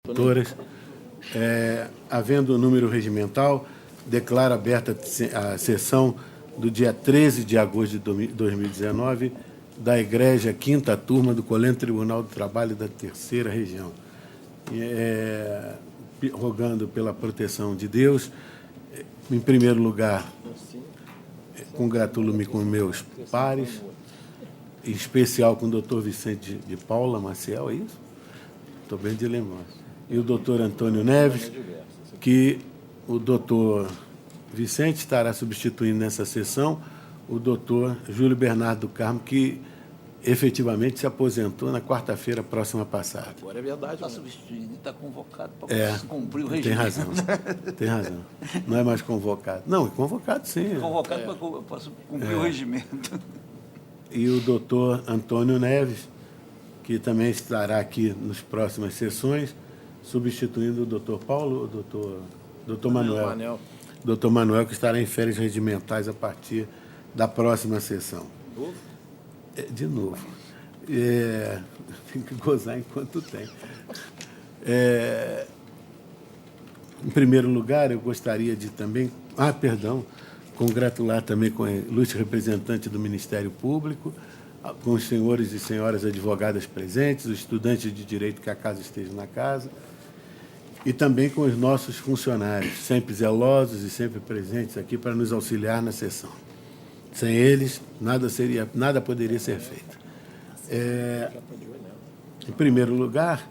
Doutoras, havendo o número regimental, declaro aberta a sessão do dia 13 de agosto de 2019 da Egrégia Quinta Turma do Colégio Tribunal do Trabalho da Terceira Região. Rogando pela proteção de Deus, em primeiro lugar, congratulo-me com meus pares, em especial com o doutor Vicente de Paula Maciel, é isso? Estou bem de lembrança. E o doutor Antônio Neves, que o doutor Vicente estará substituindo nessa sessão o doutor Júlio Bernardo do Carmo, que efetivamente se aposentou na quarta-feira próxima passada. Agora é verdade, está substituindo, está convocado para cumprir o regime. Tem razão. Não é mais convocado. Não, é convocado sim. É convocado para cumprir o regimento. E o doutor Antônio Neves, que também estará aqui nas próximas sessões, substituindo o doutor Paulo, o doutor Manuel. Doutor Manuel, que estará em férias regimentais a partir da próxima sessão. De novo. Tem que gozar enquanto tem. Em primeiro lugar, eu gostaria de também... congratular também com a ilustre representante do Ministério Público, com os senhores e senhoras advogadas presentes, os estudantes de direito que acaso estejam na casa, e também com os nossos funcionários, sempre zelosos e sempre presentes aqui para nos auxiliar na sessão. Sem eles, nada poderia ser feito. Em primeiro lugar,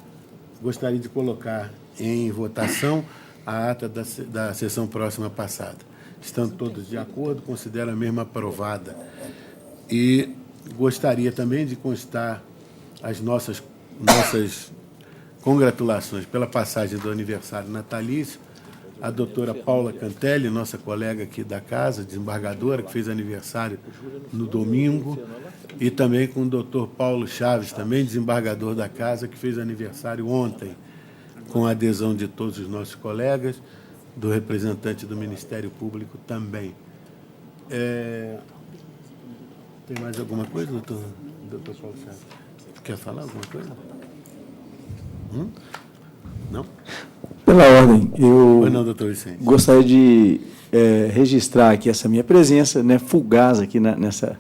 gostaria de colocar em votação a ata da sessão próxima passada. Estando todos de acordo, considero a mesma aprovada. E gostaria também de constar as nossas congratulações pela passagem do aniversário natalício, a doutora Paula Cantelli, nossa colega aqui da casa, desembargadora, que fez aniversário no domingo, e também com o doutor Paulo Chaves, também desembargador da casa, que fez aniversário ontem, com a adesão de todos os nossos colegas, do representante do Ministério Público também. Tem mais alguma coisa, doutor Paulo Chaves? Quer falar alguma coisa? Não? Pela ordem, eu doutor Vicente. Gostaria de registrar aqui essa minha presença, né, fugaz aqui nessa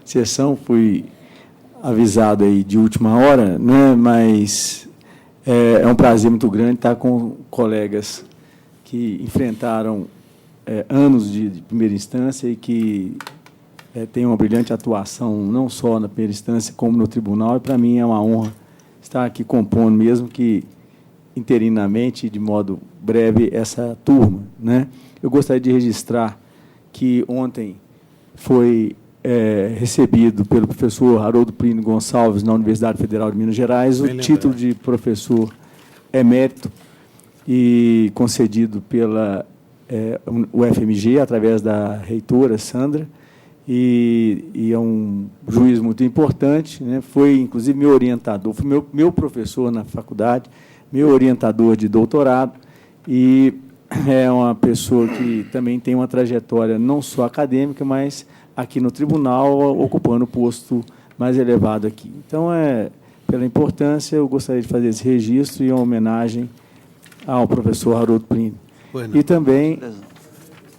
sessão. Fui avisado aí de última hora, né, mas é um prazer muito grande estar com colegas que enfrentaram anos de primeira instância e que têm uma brilhante atuação não só na primeira instância como no tribunal, e para mim é uma honra estar aqui compondo, mesmo que interinamente, de modo breve, essa turma, né? Eu gostaria de registrar que ontem foi recebido pelo professor Haroldo Plínio Gonçalves, na Universidade Federal de Minas Gerais, o título de professor emérito, e concedido pela UFMG, através da reitora Sandra, e é um juiz muito importante, né? Foi, inclusive, meu orientador, foi meu professor na faculdade, meu orientador de doutorado, e é uma pessoa que também tem uma trajetória não só acadêmica, mas aqui no tribunal, ocupando o posto mais elevado aqui. Então, pela importância, eu gostaria de fazer esse registro e uma homenagem ao professor Haroldo Plínio. E também...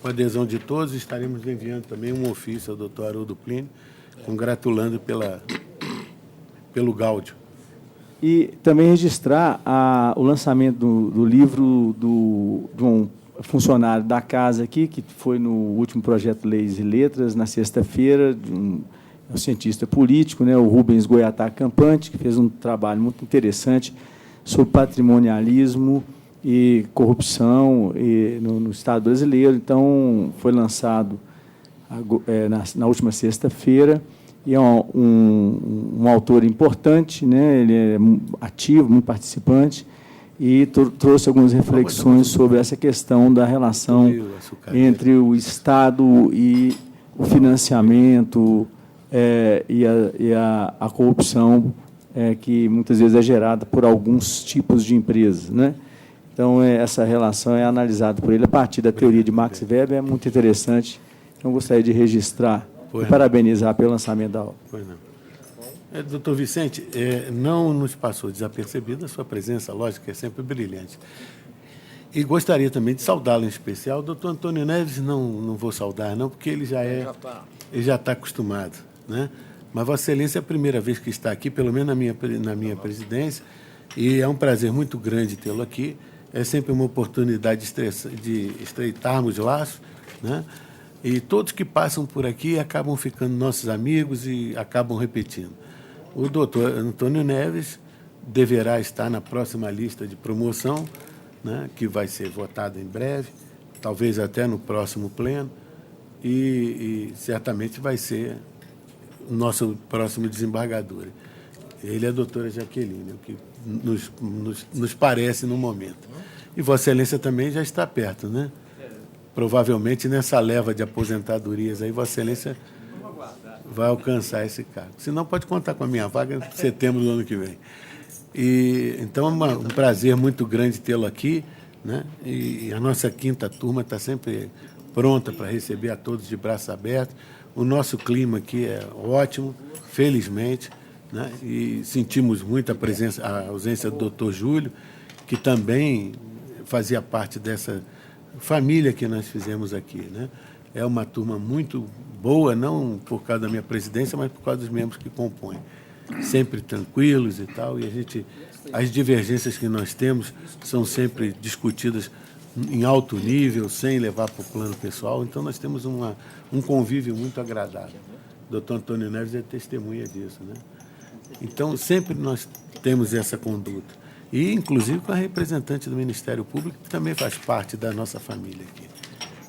Com a adesão de todos, estaremos enviando também um ofício ao doutor Haroldo Plínio, congratulando pelo gáudio. E também registrar o lançamento do livro de um funcionário da casa aqui, que foi no último projeto Leis e Letras, na sexta-feira, de um cientista político, né, o Rubens Goiatá Campante, que fez um trabalho muito interessante sobre patrimonialismo e corrupção no Estado brasileiro. Então, foi lançado na última sexta-feira, e é um autor importante, né? Ele é ativo, muito participante, e trouxe algumas reflexões sobre essa questão da relação entre o Estado e o financiamento e a corrupção que muitas vezes é gerada por alguns tipos de empresas, né? Então, essa relação é analisada por ele a partir da teoria de Max Weber, é muito interessante. Então, gostaria de registrar e parabenizar pelo lançamento da obra. Doutor Vicente, não nos passou desapercebida a sua presença, lógico que é sempre brilhante. E gostaria também de saudá-lo em especial. O doutor Antônio Neves, não vou saudar, não, porque ele já está acostumado, né? Mas Vossa Excelência é a primeira vez que está aqui, pelo menos na minha presidência, e é um prazer muito grande tê-lo aqui. É sempre uma oportunidade de estreitarmos laços, né? E todos que passam por aqui acabam ficando nossos amigos e acabam repetindo. O doutor Antônio Neves deverá estar na próxima lista de promoção, né, que vai ser votada em breve, talvez até no próximo pleno, e certamente vai ser o nosso próximo desembargador. Ele é a doutora Jaqueline, o que nos parece no momento. E Vossa Excelência também já está perto, né? Provavelmente nessa leva de aposentadorias aí, Vossa Excelência vai alcançar esse cargo. Se não, pode contar com a minha vaga em setembro do ano que vem. Então, é um prazer muito grande tê-lo aqui, né? E a nossa quinta turma está sempre pronta para receber a todos de braços abertos. O nosso clima aqui é ótimo, felizmente, né? E sentimos muito a ausência do doutor Júlio, que também fazia parte dessa família que nós fizemos aqui, né? É uma turma muito boa, não por causa da minha presidência, mas por causa dos membros que compõem. Sempre tranquilos e tal, e as divergências que nós temos são sempre discutidas em alto nível, sem levar para o plano pessoal, então nós temos um convívio muito agradável. O doutor Antônio Neves é testemunha disso, né? Então, sempre nós temos essa conduta. E, inclusive, com a representante do Ministério Público, que também faz parte da nossa família aqui.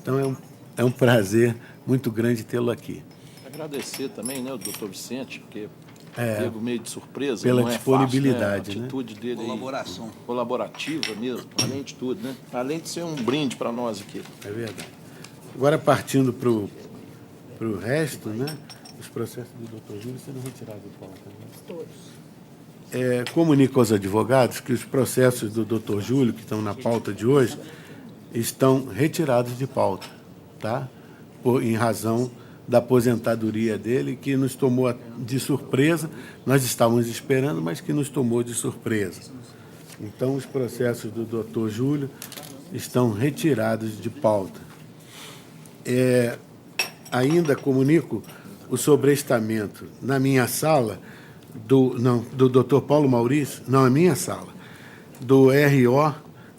Então, é um prazer muito grande tê-lo aqui. Agradecer também, né, o doutor Vicente, porque pego meio de surpresa. Pela não disponibilidade, é fácil, né? A atitude dele Colaboração. Aí, colaborativa mesmo, além de tudo, né? Além de ser um brinde para nós aqui. É verdade. Agora, partindo para o resto, né, os processos do doutor Júlio serão retirados do pauta. Né? Todos. Comunico aos advogados que os processos do doutor Júlio, que estão na pauta de hoje, estão retirados de pauta, tá? Em razão da aposentadoria dele, que nos tomou de surpresa. Nós estávamos esperando, mas que nos tomou de surpresa. Então, os processos do doutor Júlio estão retirados de pauta. Ainda comunico o sobrestamento na minha sala do Dr. Paulo Maurício, não, a minha sala, do RO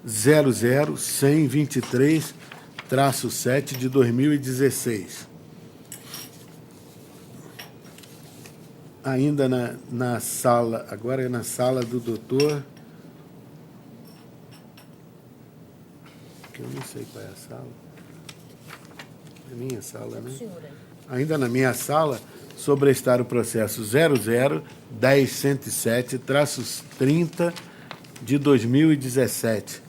00123-7 de 2016. Ainda na sala, agora é na sala do doutor, eu não sei qual é a sala, é minha sala, né? Ainda na minha sala, sobrestar o processo 00-10-107-30 de 2017.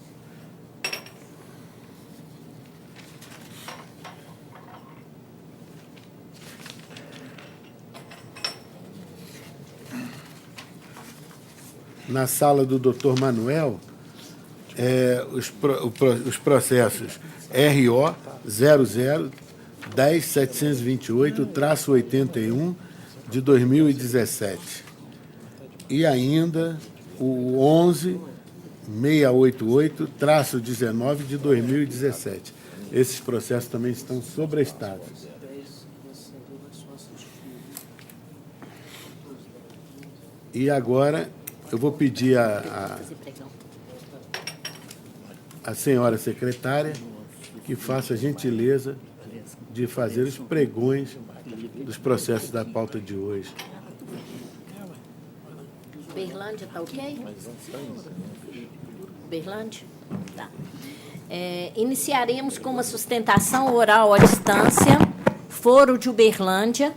Na sala do Dr. Manuel, os processos RO 00-10-728-81 de 2017. E ainda o 11-688-19 de 2017. Esses processos também estão sobrestados. E agora eu vou pedir a senhora secretária que faça a gentileza de fazer os pregões dos processos da pauta de hoje. Berlândia está ok? Berlândia? Tá. Iniciaremos com uma sustentação oral à distância, Foro de Uberlândia.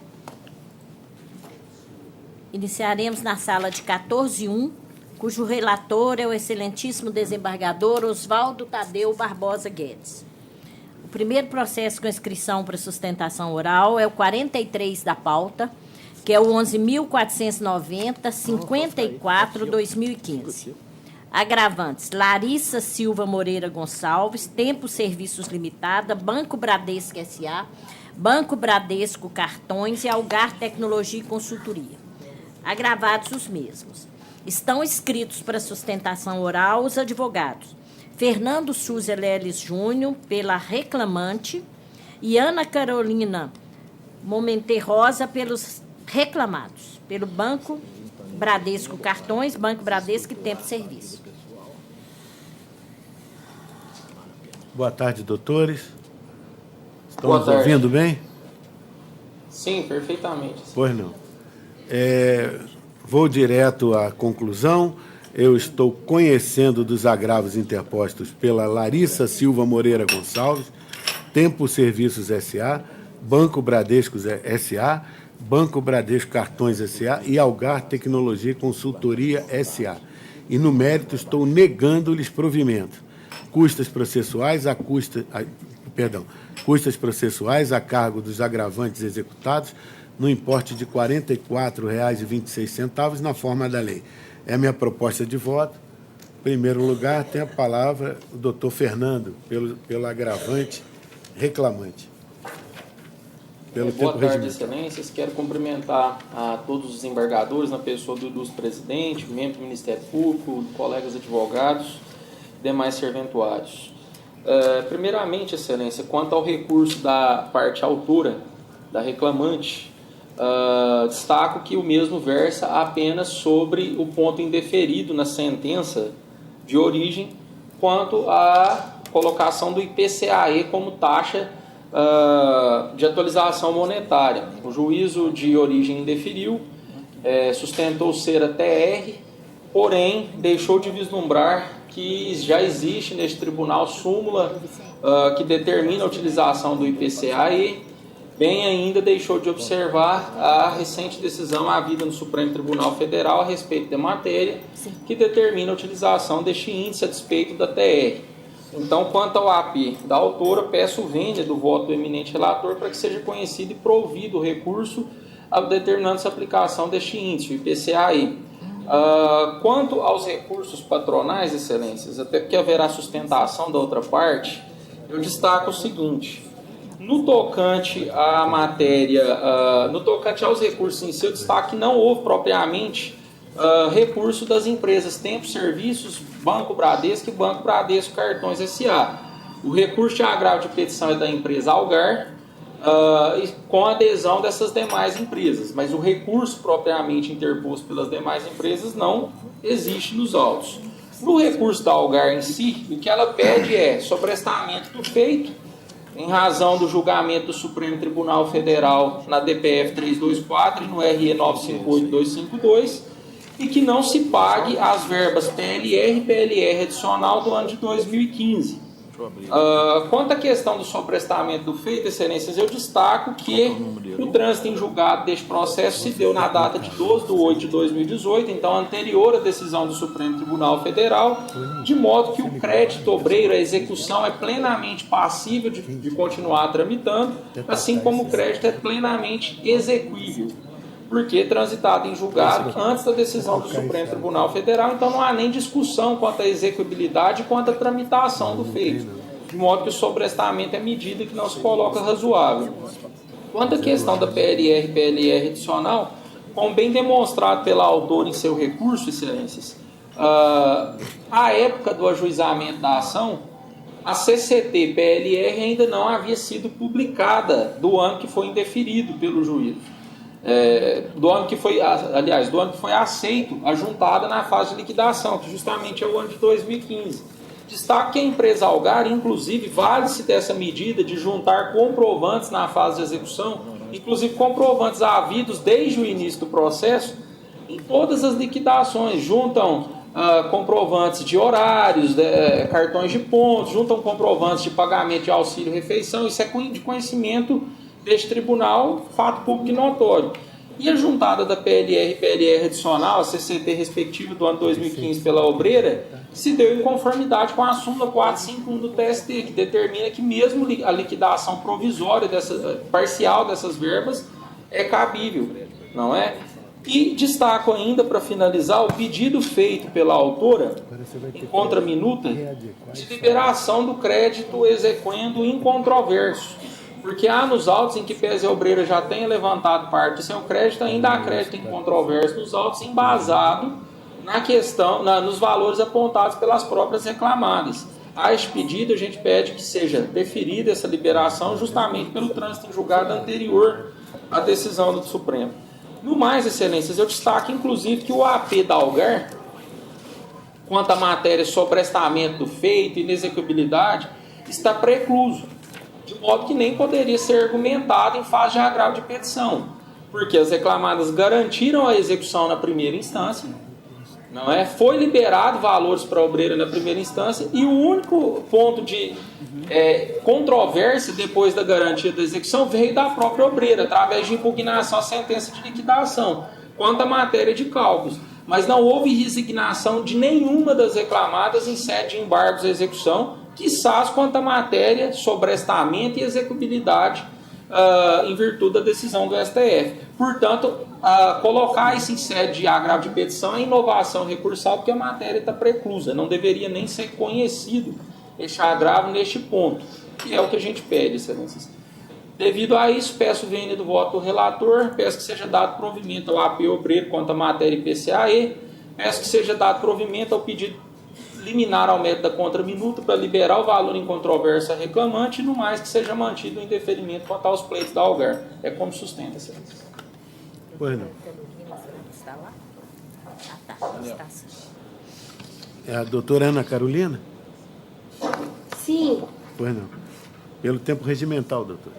Iniciaremos na sala de 14.1, cujo relator é o excelentíssimo desembargador Oswaldo Tadeu Barbosa Guedes. O primeiro processo com inscrição para sustentação oral é o 43 da pauta, que é o 11.490-54-2015. Agravantes: Larissa Silva Moreira Gonçalves, Tempo Serviços Limitada, Banco Bradesco S.A., Banco Bradesco Cartões e Algar Tecnologia e Consultoria. agravados os mesmos. Estão inscritos para sustentação oral os advogados Fernando Souza Leles Júnior, pela reclamante, e Ana Carolina Momente Rosa, pelos reclamados, pelo Banco Bradesco Cartões, Banco Bradesco e Tempo de Serviço. Boa tarde, doutores. Boa Estamos tarde. ouvindo bem? Sim, perfeitamente. Pois não. Vou direto à conclusão. Eu estou conhecendo dos agravos interpostos pela Larissa Silva Moreira Gonçalves, Tempo Serviços S.A., Banco Bradesco S.A., Banco Bradesco Cartões S.A. e Algar Tecnologia e Consultoria S.A. E, no mérito, estou negando-lhes provimento. Custas processuais a cargo dos agravantes executados no importe de R$ 44,26 na forma da lei. É a minha proposta de voto. Em primeiro lugar, tem a palavra o doutor Fernando, pelo agravante reclamante. Boa tarde, excelências. Quero cumprimentar a todos os desembargadores, na pessoa do ilustre presidente, membro do Ministério Público, colegas advogados, demais serventuários. Primeiramente, excelência, quanto ao recurso da parte autora, da reclamante, destaco que o mesmo versa apenas sobre o ponto indeferido na sentença de origem, quanto à colocação do IPCAE como taxa de atualização monetária. O juízo de origem indeferiu, sustentou ser a TR, porém deixou de vislumbrar que já existe neste tribunal súmula que determina a utilização do IPCAE, bem ainda deixou de observar a recente decisão havida no Supremo Tribunal Federal a respeito da matéria, que determina a utilização deste índice a despeito da TR. Então, quanto ao AP da autora, peço vênia do voto do eminente relator para que seja conhecido e provido o recurso determinando-se a aplicação deste índice, o IPCAE. Quanto aos recursos patronais, excelências, até porque haverá sustentação da outra parte, eu destaco o seguinte: no tocante à matéria, no tocante aos recursos em si, eu destaco que não houve propriamente recurso das empresas Tempo Serviços, Banco Bradesco e Banco Bradesco Cartões S.A. O recurso de agravo de petição é da empresa Algar, com adesão dessas demais empresas, mas o recurso propriamente interposto pelas demais empresas não existe nos autos. No recurso da Algar em si, o que ela pede é sobrestamento do feito, em razão do julgamento do Supremo Tribunal Federal na DPF 324 e no RE 958252, e que não se pague as verbas PLR e PLR adicional do ano de 2015. Quanto à questão do sobrestamento do feito, excelências, eu destaco que o trânsito em julgado deste processo se deu na data de 12/8 de 2018, então anterior à decisão do Supremo Tribunal Federal, de modo que o crédito obreiro, a execução, é plenamente passível de continuar tramitando, assim como o crédito é plenamente exequível, porque transitado em julgado antes da decisão do Supremo Tribunal Federal, então não há nem discussão quanto à execuibilidade e quanto à tramitação do feito, de modo que o sobrestamento é medida que não se coloca razoável. Quanto à questão da PLR e PLR adicional, como bem demonstrado pela autora em seu recurso, excelências, à época do ajuizamento da ação, a CCT PLR ainda não havia sido publicada do ano que foi indeferido pelo juízo. Do ano que foi aceito a juntada na fase de liquidação, que justamente é o ano de 2015. Destaque que a empresa Algar, inclusive, vale-se dessa medida de juntar comprovantes na fase de execução, inclusive comprovantes havidos desde o início do processo, em todas as liquidações. Juntam comprovantes de horários, cartões de pontos, juntam comprovantes de pagamento de auxílio-refeição. Isso é de conhecimento deste tribunal, fato público e notório. E a juntada da PLR e PLR adicional, a CCT respectiva do ano 2015 pela obreira, se deu em conformidade com a súmula 451 do TST, que determina que mesmo a liquidação provisória, parcial dessas verbas, é cabível, não é? E destaco ainda, para finalizar, o pedido feito pela autora, em contraminuta, de liberação do crédito exequendo incontroverso, Porque há nos autos em que pese a obreira já tenha levantado parte do seu crédito, ainda há crédito em controvérsia nos autos embasado na questão, nos valores apontados pelas próprias reclamadas. A este pedido, a gente pede que seja deferida essa liberação justamente pelo trânsito em julgado anterior à decisão do Supremo. No mais, excelências, eu destaco inclusive que o AP da Algar, quanto à matéria sobre prestamento do feito e inexecuibilidade, está precluso, de modo que nem poderia ser argumentado em fase de agravo de petição, porque as reclamadas garantiram a execução na primeira instância, não é? Foi liberado valores para a obreira na primeira instância e o único ponto de controvérsia depois da garantia da execução veio da própria obreira, através de impugnação à sentença de liquidação, quanto à matéria de cálculos. Mas não houve resignação de nenhuma das reclamadas em sede de embargos à execução, quiçás quanto à matéria sobre prestamento e execuibilidade em virtude da decisão do STF. Portanto, colocar isso em sede de agravo de petição é inovação recursal, porque a matéria está preclusa, não deveria nem ser conhecido este agravo neste ponto, que é o que a gente pede, excelências. Devido a isso, peço o vênia do voto do relator, peço que seja dado provimento ao AP obreiro quanto à matéria IPCAE, peço que seja dado provimento ao pedido liminar ao mérito da contraminuta para liberar o valor em controvérsia reclamante e, no mais, que seja mantido o indeferimento quanto aos pleitos da Algar. É como sustenta, excelência. Pois não. Está lá? Ah, tá. Está sim. É a doutora Ana Carolina? Sim. Pois não. Pelo tempo regimental, doutor.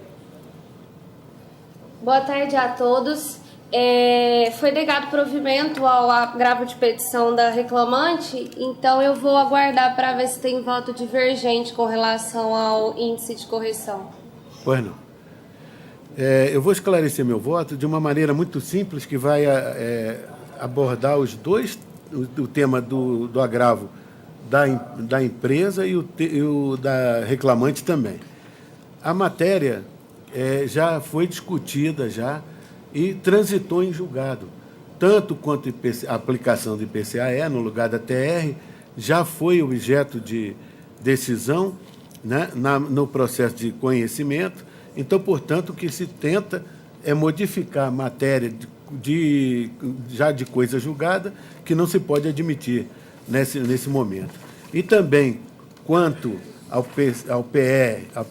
Boa tarde a todos. Foi negado provimento ao agravo de petição da reclamante, então eu vou aguardar para ver se tem voto divergente com relação ao índice de correção. Pois não. Eu vou esclarecer meu voto de uma maneira muito simples, que vai abordar os dois, o tema do agravo da empresa e o da reclamante também. A matéria já foi discutida e transitou em julgado. Tanto quanto a aplicação do IPCAE no lugar da TR já foi objeto de decisão, né, no processo de conhecimento. Então, portanto, o que se tenta é modificar a matéria já de coisa julgada, que não se pode admitir nesse momento. E também, quanto ao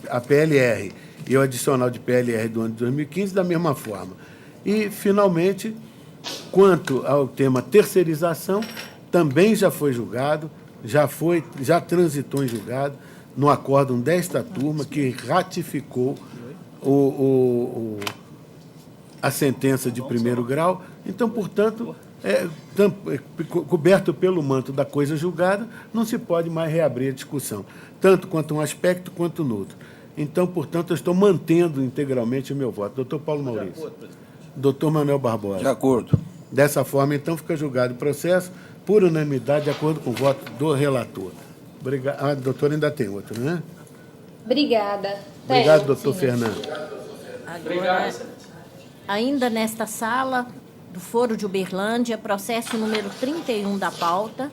a PLR e o adicional de PLR do ano de 2015, da mesma forma. E, finalmente, quanto ao tema terceirização, também já foi julgado, já transitou em julgado, no acórdão desta turma, que ratificou a sentença de primeiro grau. Então, portanto, coberto pelo manto da coisa julgada, não se pode mais reabrir a discussão, tanto quanto um aspecto quanto no outro. Então, portanto, eu estou mantendo integralmente o meu voto. Doutor Paulo Maurício. Doutor Manuel Barbosa. De acordo. Dessa forma, então, fica julgado o processo por unanimidade, de acordo com o voto do relator. Obrigado. Ah, doutor, ainda tem outro, né? Obrigada. Obrigado, doutor Fernando. Agora, ainda nesta sala do Foro de Uberlândia, processo número 31 da pauta,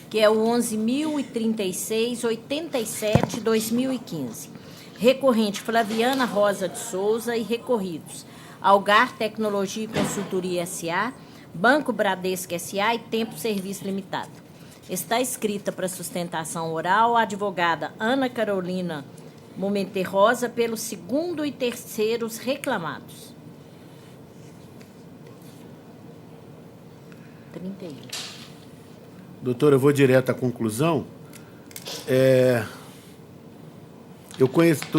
que é o 11.036-87-2015. Recorrente Flaviana Rosa de Souza e recorridos Algar Tecnologia e Consultoria S.A., Banco Bradesco S.A. e Tempo Serviço Limitado. Está escrita para sustentação oral a advogada Ana Carolina Momente Rosa pelos segundo e terceiros reclamados. 31. Doutor, eu vou direto à conclusão.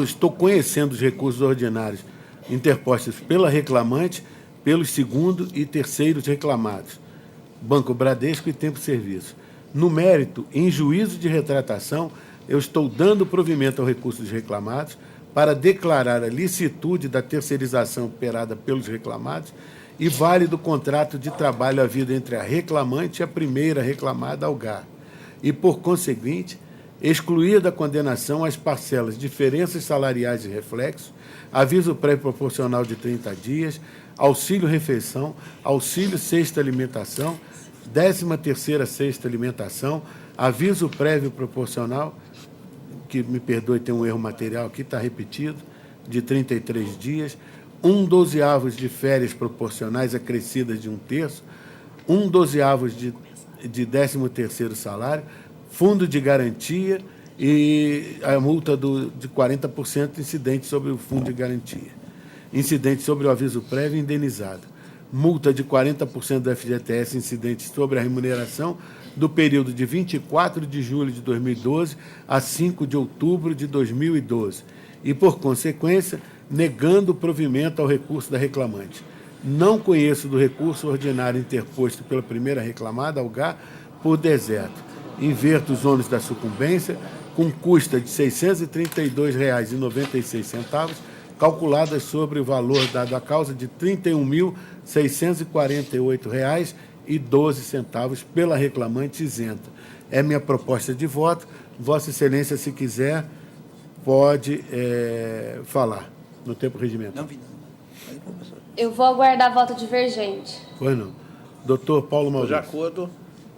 Estou conhecendo os recursos ordinários interpostos pela reclamante, pelos segundo e terceiros reclamados, Banco Bradesco e Tempo Serviço. No mérito, em juízo de retratação, eu estou dando provimento ao recurso dos reclamados para declarar a licitude da terceirização operada pelos reclamados e válido o contrato de trabalho havido entre a reclamante e a primeira reclamada Algar. E, por conseguinte, excluir da condenação as parcelas diferenças salariais e reflexos, aviso prévio proporcional de 30 dias, auxílio-refeição, auxílio sexta alimentação, 13ª sexta alimentação, aviso prévio proporcional, que me perdoe, tem um erro material aqui, está repetido, de 33 dias, 1/12 de férias proporcionais acrescidas de 1/3, 1/12 de 13º salário, fundo de garantia e a multa de 40% incidente sobre o fundo de garantia. Incidente sobre o aviso prévio indenizado. Multa de 40% do FGTS incidente sobre a remuneração do período de 24 de julho de 2012 a 5 de outubro de 2012. E, por consequência, negando o provimento ao recurso da reclamante. Não conheço do recurso ordinário interposto pela primeira reclamada, Algar, por deserto. Inverto os ônus da sucumbência, com custa de R$ 632,96, calculadas sobre o valor dado à causa de R$ 31.648,12 pela reclamante isenta. É minha proposta de voto. Vossa Excelência, se quiser, pode falar no tempo regimental. Eu vou aguardar voto divergente. Pois não. Doutor Paulo Maurício. De acordo.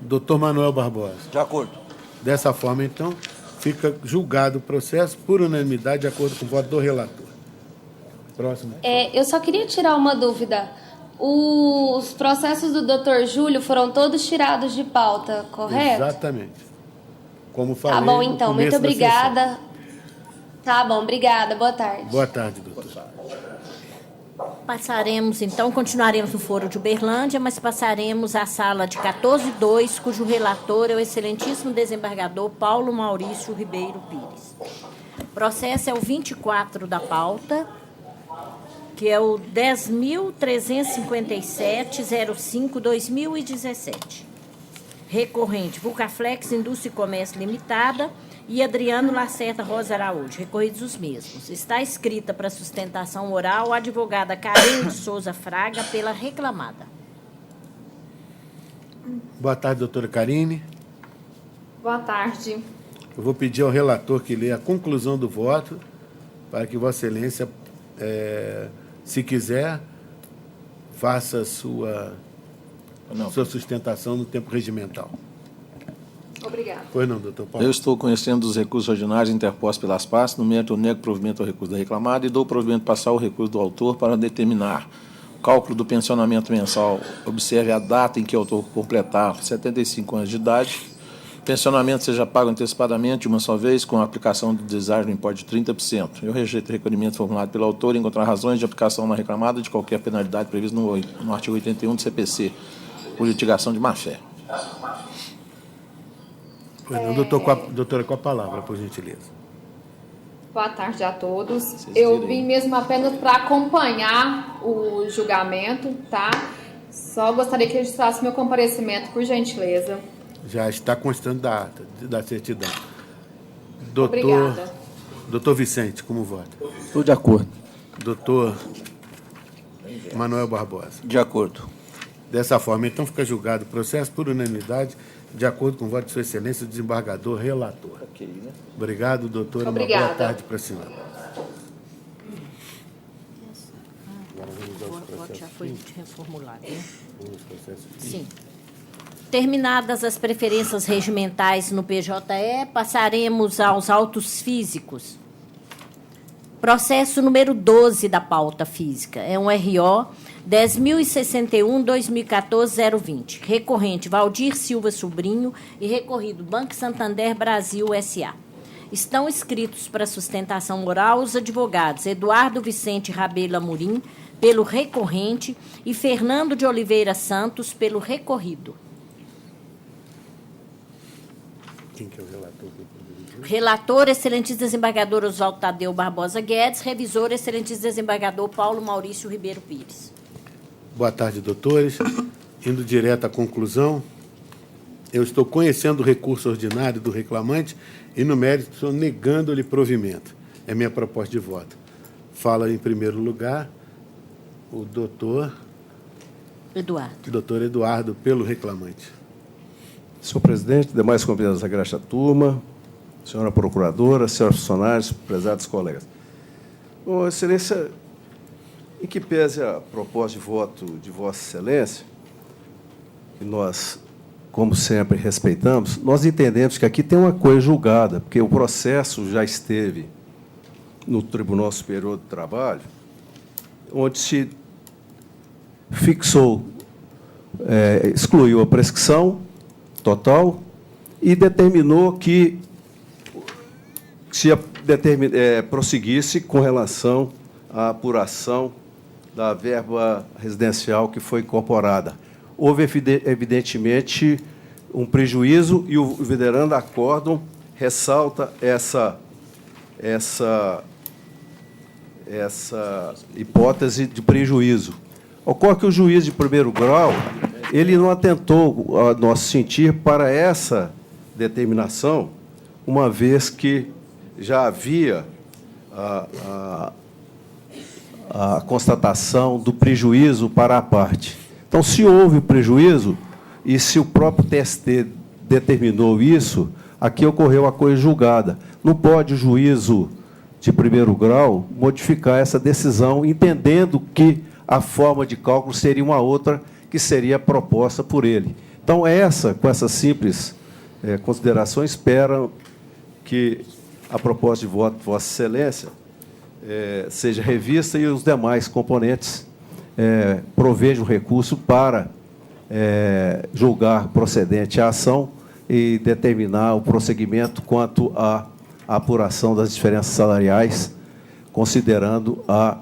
Doutor Manuel Barbosa. De acordo. Dessa forma, então, fica julgado o processo por unanimidade, de acordo com o voto do relator. Próximo. Eu só queria tirar uma dúvida. Os processos do Dr. Júlio foram todos tirados de pauta, correto? Exatamente. Como falei. Tá bom, então. no Muito começo da obrigada. sessão. Tá bom, obrigada. Boa tarde. Boa tarde, doutor. Passaremos, então, continuaremos no Foro de Uberlândia, mas passaremos à sala de 14.2, cujo relator é o excelentíssimo desembargador Paulo Maurício Ribeiro Pires. O processo é o 24 da pauta, que é o 10.357.05/2017. Recorrente, Vulcaflex Indústria e Comércio Limitada e Adriano Lacerda Rosa Araújo, recorridos os mesmos. Está escrita para sustentação oral a advogada Karine de Souza Fraga pela reclamada. Boa tarde, doutora Karine. Boa tarde. Eu vou pedir ao relator que leia a conclusão do voto, para que Vossa Excelência, se quiser, faça sua sustentação no tempo regimental. Obrigada. Pois não, doutor Paulo. Eu estou conhecendo dos recursos ordinários interpostos pelas partes, no mérito eu nego provimento ao recurso da reclamada e dou provimento passar o recurso do autor para determinar o cálculo do pensionamento mensal. Observe a data em que o autor completar 75 anos de idade. O pensionamento seja pago antecipadamente de uma só vez, com a aplicação do deságio no importe de 30%. Eu rejeito o requerimento formulado pelo autor e encontrar razões de aplicação na reclamada de qualquer penalidade prevista no artigo 81 do CPC, por litigação de má-fé. Pois não, doutora, com a palavra, por gentileza. Boa tarde a todos. Eu vim mesmo apenas para acompanhar o julgamento, tá? Só gostaria que registrasse meu comparecimento, por gentileza. Já está constando da ata, da certidão. Obrigada. Doutor Vicente, como vota? Estou de acordo. Doutor Manuel Barbosa. De acordo. Dessa forma, então, fica julgado o processo por unanimidade, de acordo com o voto de Sua Excelência, o desembargador relator. Ok, né? Obrigado, doutora. Obrigada. Uma boa tarde para a senhora. O voto já foi reformulado, né? Sim. Terminadas as preferências regimentais no PJE, passaremos aos autos físicos. Processo número 12 da pauta física. É um RO 10.061/2014-020. Recorrente Valdir Silva Sobrinho e recorrido Banco Santander Brasil S.A. Estão inscritos para sustentação oral os advogados Eduardo Vicente Rabelo Amorim, pelo recorrente, e Fernando de Oliveira Santos, pelo recorrido. Quem que é o relator? Relator, excelentíssimo desembargador Oswaldo Tadeu Barbosa Guedes. Revisor, excelentíssimo desembargador Paulo Maurício Ribeiro Pires. Boa tarde, doutores. Indo direto à conclusão, eu estou conhecendo o recurso ordinário do reclamante e, no mérito, estou negando-lhe provimento. É minha proposta de voto. Fala, em primeiro lugar, o doutor Eduardo, pelo reclamante. Senhor presidente, demais convidados da grata turma, senhora procuradora, senhores funcionários, prezados colegas. Bom, Excelência, em que pese a proposta de voto de Vossa Excelência, que nós, como sempre, respeitamos, nós entendemos que aqui tem uma coisa julgada, porque o processo já esteve no Tribunal Superior do Trabalho, onde se fixou, excluiu a prescrição total e determinou que se prosseguisse com relação à apuração da verba residencial que foi incorporada. Houve, evidentemente, um prejuízo e o venerando acórdão ressalta essa hipótese de prejuízo. Ocorre que o juiz de primeiro grau ele não atentou, a nosso sentir, para essa determinação, uma vez que já havia a constatação do prejuízo para a parte. Então, se houve prejuízo, e se o próprio TST determinou isso, aqui ocorreu a coisa julgada. Não pode o juízo de primeiro grau modificar essa decisão, entendendo que a forma de cálculo seria uma outra que seria proposta por ele. Então, com essas simples considerações, espero que a proposta de voto de Vossa Excelência seja revista e os demais componentes provejam recurso para julgar procedente a ação e determinar o prosseguimento quanto à apuração das diferenças salariais, considerando a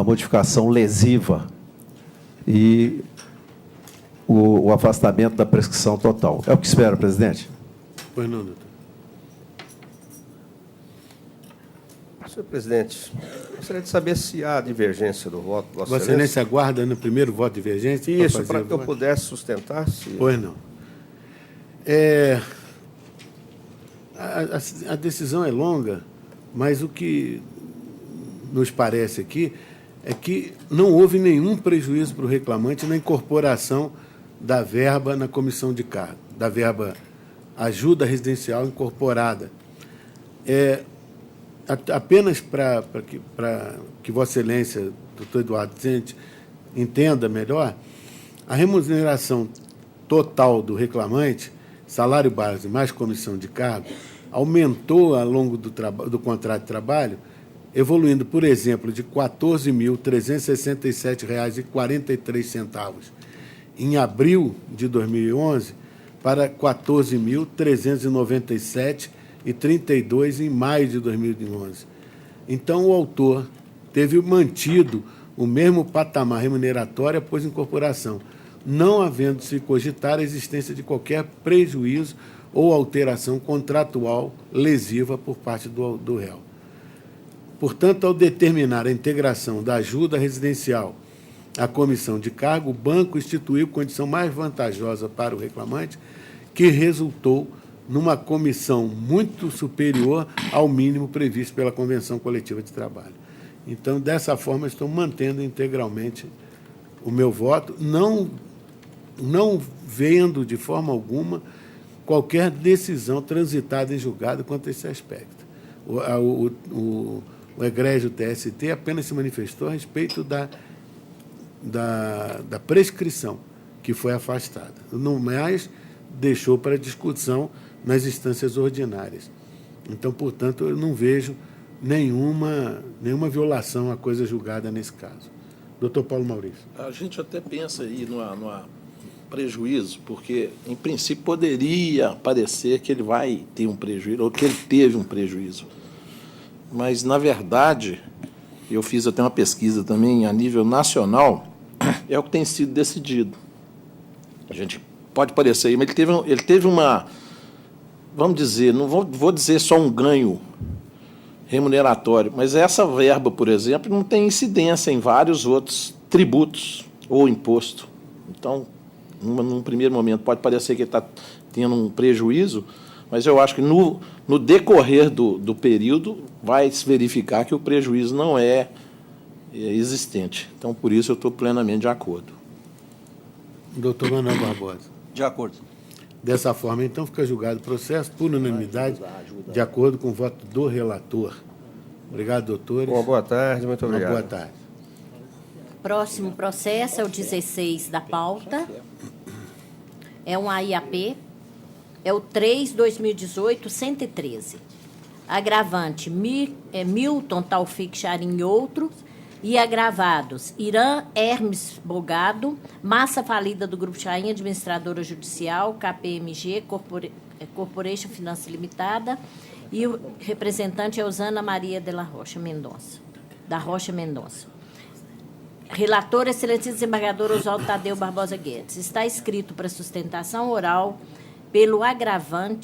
modificação lesiva e o afastamento da prescrição total. É o que espero, presidente. Pois não, doutor. Senhor presidente, gostaria de saber se há divergência do voto. Vossa Excelência aguarda no primeiro voto divergente? Isso, para que eu pudesse sustentar. Pois não. A decisão é longa, mas o que nos parece aqui é que não houve nenhum prejuízo para o reclamante na incorporação da verba na comissão de cargo, da verba ajuda residencial incorporada. Apenas para que Vossa Excelência, doutor Eduardo Vicente, entenda melhor, a remuneração total do reclamante, salário base mais comissão de cargo, aumentou ao longo do contrato de trabalho, evoluindo, por exemplo, de R$ 14.367,43 em abril de 2011 para R$ 14.397,32 em maio de 2011. Então, o autor teve mantido o mesmo patamar remuneratório após incorporação, não havendo-se cogitar a existência de qualquer prejuízo ou alteração contratual lesiva por parte do réu. Portanto, ao determinar a integração da ajuda residencial à comissão de cargo, o banco instituiu condição mais vantajosa para o reclamante, que resultou numa comissão muito superior ao mínimo previsto pela Convenção Coletiva de Trabalho. Então, dessa forma, estou mantendo integralmente o meu voto, não vendo de forma alguma qualquer decisão transitada em julgado quanto a esse aspecto. O egrégio TST apenas se manifestou a respeito da prescrição, que foi afastada. Não mais deixou para discussão nas instâncias ordinárias. Então, portanto, eu não vejo nenhuma violação à coisa julgada nesse caso. Doutor Paulo Maurício. A gente até pensa aí no prejuízo, porque, em princípio, poderia parecer que ele vai ter um prejuízo, ou que ele teve um prejuízo. Mas, na verdade, eu fiz até uma pesquisa também a nível nacional, é o que tem sido decidido. A gente pode parecer aí, mas ele teve uma, vamos dizer, não vou dizer só um ganho remuneratório, mas essa verba, por exemplo, não tem incidência em vários outros tributos ou imposto. Então, num primeiro momento, pode parecer que ele está tendo um prejuízo, mas eu acho que no decorrer do período vai se verificar que o prejuízo não é existente. Então, por isso, eu estou plenamente de acordo. Doutor Manuel Barbosa. De acordo. Dessa forma, então, fica julgado o processo por unanimidade, de acordo com o voto do relator. Obrigado, doutores. Uma boa tarde, muito obrigado. Uma boa tarde. Próximo processo é o 16 da pauta. É um AIAP. É o 3/2018-113. Agravante, Milton Taufik Charim e outros. E agravados, Irã Hermes Bogado, massa falida do Grupo Chaim, administradora judicial, KPMG, Corporation Finança Limitada, e o representante é Osana Maria de la Rocha Mendonça, da Rocha Mendonça. Relator, excelentíssimo desembargador Oswaldo Tadeu Barbosa Guedes. Está escrito para sustentação oral pelo agravado,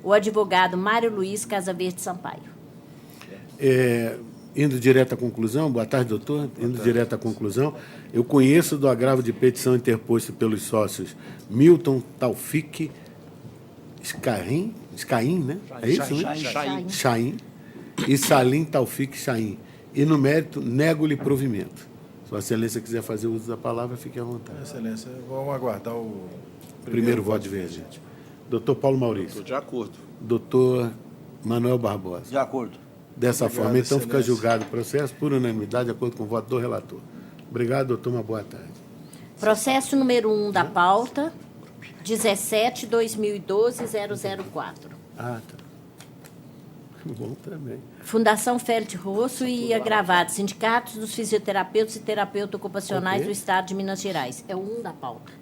o advogado Mário Luiz Casaverde Sampaio. Indo direto à conclusão, boa tarde, doutor. Indo direto à conclusão, eu conheço do agravo de petição interposto pelos sócios Milton Taufik Chaim, né? É isso, né? Chaim. E Salim Taufik Chaim. E, no mérito, nego-lhe provimento. Se a excelência quiser fazer uso da palavra, fique à vontade. Excelência, vamos aguardar o primeiro voto divergente. Doutor Paulo Maurício. De acordo. Doutor Manuel Barbosa. De acordo. Dessa forma, então, excelência. fica julgado o processo por unanimidade, de acordo com o voto do relator. Obrigado, doutor. Uma boa tarde. Processo número 1 da pauta, 17-2012-004. Ah, tá. Bom também. Fundação Félix Rosso e agravados, sindicatos dos fisioterapeutas e terapeutas ocupacionais Ok. do Estado de Minas Gerais. É o 1 da pauta.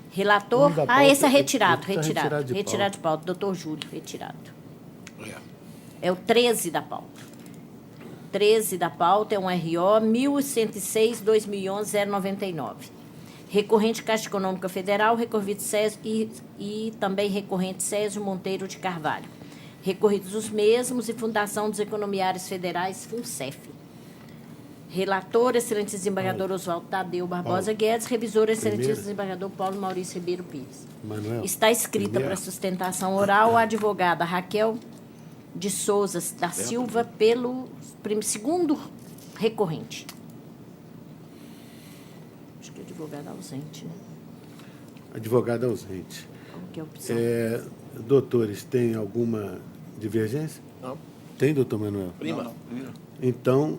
Relator? Um da pauta, Esse é retirado, esse tá retirado. retirado de pauta. Retirado de pauta. Doutor Júlio, retirado. É o 13 da pauta. 13 da pauta é um RO 1106-2011-099. Recorrente Caixa Econômica Federal, recorrido Césio e também recorrente Césio Monteiro de Carvalho. Recorridos os mesmos e Fundação dos Economiários Federais, FUNCEF. Relator, excelente desembargador Oswaldo Tadeu Barbosa Guedes. Revisor, excelente desembargador Paulo Maurício Ribeiro Pires. Manuel. Está escrita para sustentação oral a advogada Raquel de Souza da Silva pelo segundo recorrente. Acho que é advogado ausente, né? Advogado ausente. Como que é a opção? Doutores, tem alguma divergência? Não. Tem, doutor Manuel? Prima. Então,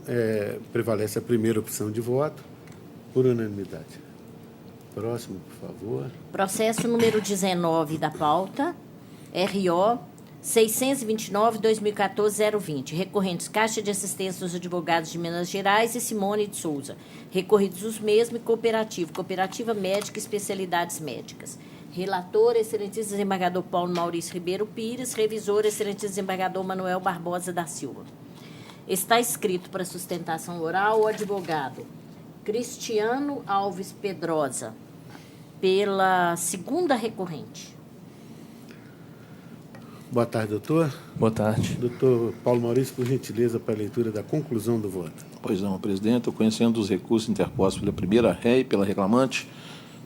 prevalece a primeira opção de voto por unanimidade. Próximo, por favor. Processo número 19 da pauta, RO 629-2014-020. Recorrentes Caixa de Assistência dos Advogados de Minas Gerais e Simone de Souza. Recorridos os mesmos e Cooperativa Médica e Especialidades Médicas. Relator, excelentíssimo desembargador Paulo Maurício Ribeiro Pires. Revisor, excelentíssimo desembargador Manuel Barbosa da Silva. Está escrito para sustentação oral o advogado Cristiano Alves Pedrosa, pela segunda recorrente. Boa tarde, doutor. Boa tarde. Doutor Paulo Maurício, por gentileza, para a leitura da conclusão do voto. Pois não, presidente, eu conhecendo os recursos interpostos pela primeira ré e pela reclamante,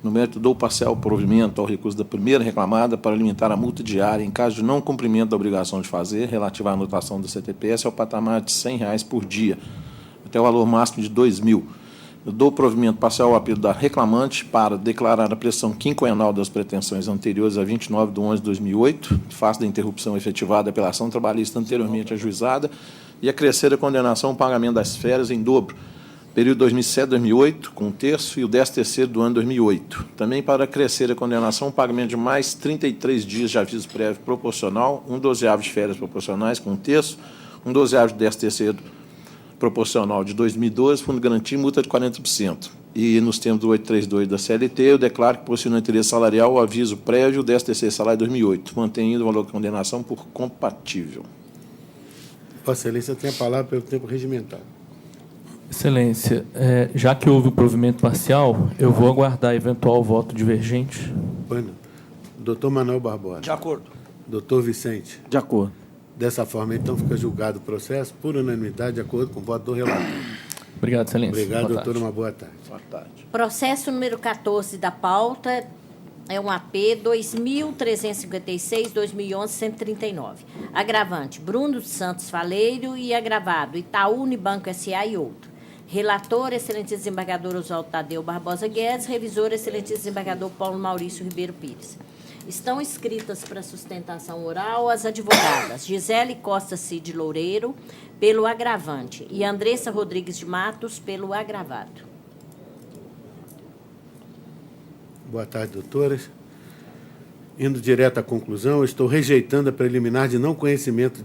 no mérito dou parcial provimento ao recurso da primeira reclamada para limitar a multa diária em caso de não cumprimento da obrigação de fazer, relativa à anotação do CTPS, ao patamar de R$ 100 por dia, até o valor máximo de R$ 2.000. Eu dou provimento parcial ao apelo da reclamante para declarar a prestação quinquenal das pretensões anteriores a 29 de 11 de 2008, face da interrupção efetivada pela ação trabalhista anteriormente ajuizada, e acrescer a condenação ao pagamento das férias em dobro, período 2007-2008, com um terço, e o 13º do ano 2008. Também para acrescer a condenação ao pagamento de mais 33 dias de aviso prévio proporcional, 1/12 de férias proporcionais, com um terço, 1/12 de 13º proporcional de 2012, fundo de garantia e multa de 40%. E, nos termos do 832 da CLT, eu declaro que possui no interesse salarial o aviso prévio, o 13º salário de 2008, mantendo o valor de condenação por compatível. Vossa Excelência tem a palavra pelo tempo regimental. Excelência, já que houve o provimento parcial, eu vou aguardar eventual voto divergente. Bueno. Doutor Manuel Barbosa. De acordo. Doutor Vicente. De acordo. Dessa forma, então, fica julgado o processo por unanimidade, de acordo com o voto do relator. Obrigado, excelência. Obrigado, Boa doutor. tarde. Uma boa tarde. Boa tarde. Processo número 14 da pauta é um AP 2356-2011-139. Agravante, Bruno Santos Faleiro, e agravado, Itaú Unibanco S.A. e outro. Relator, excelentíssimo desembargador Oswaldo Tadeu Barbosa Guedes. Revisor, excelentíssimo desembargador Paulo Maurício Ribeiro Pires. Estão inscritas para sustentação oral as advogadas Gisele Costa Cid Loureiro, pelo agravante, e Andressa Rodrigues de Matos, pelo agravado. Boa tarde, doutores. indo direto à conclusão, eu estou rejeitando a preliminar de não conhecimento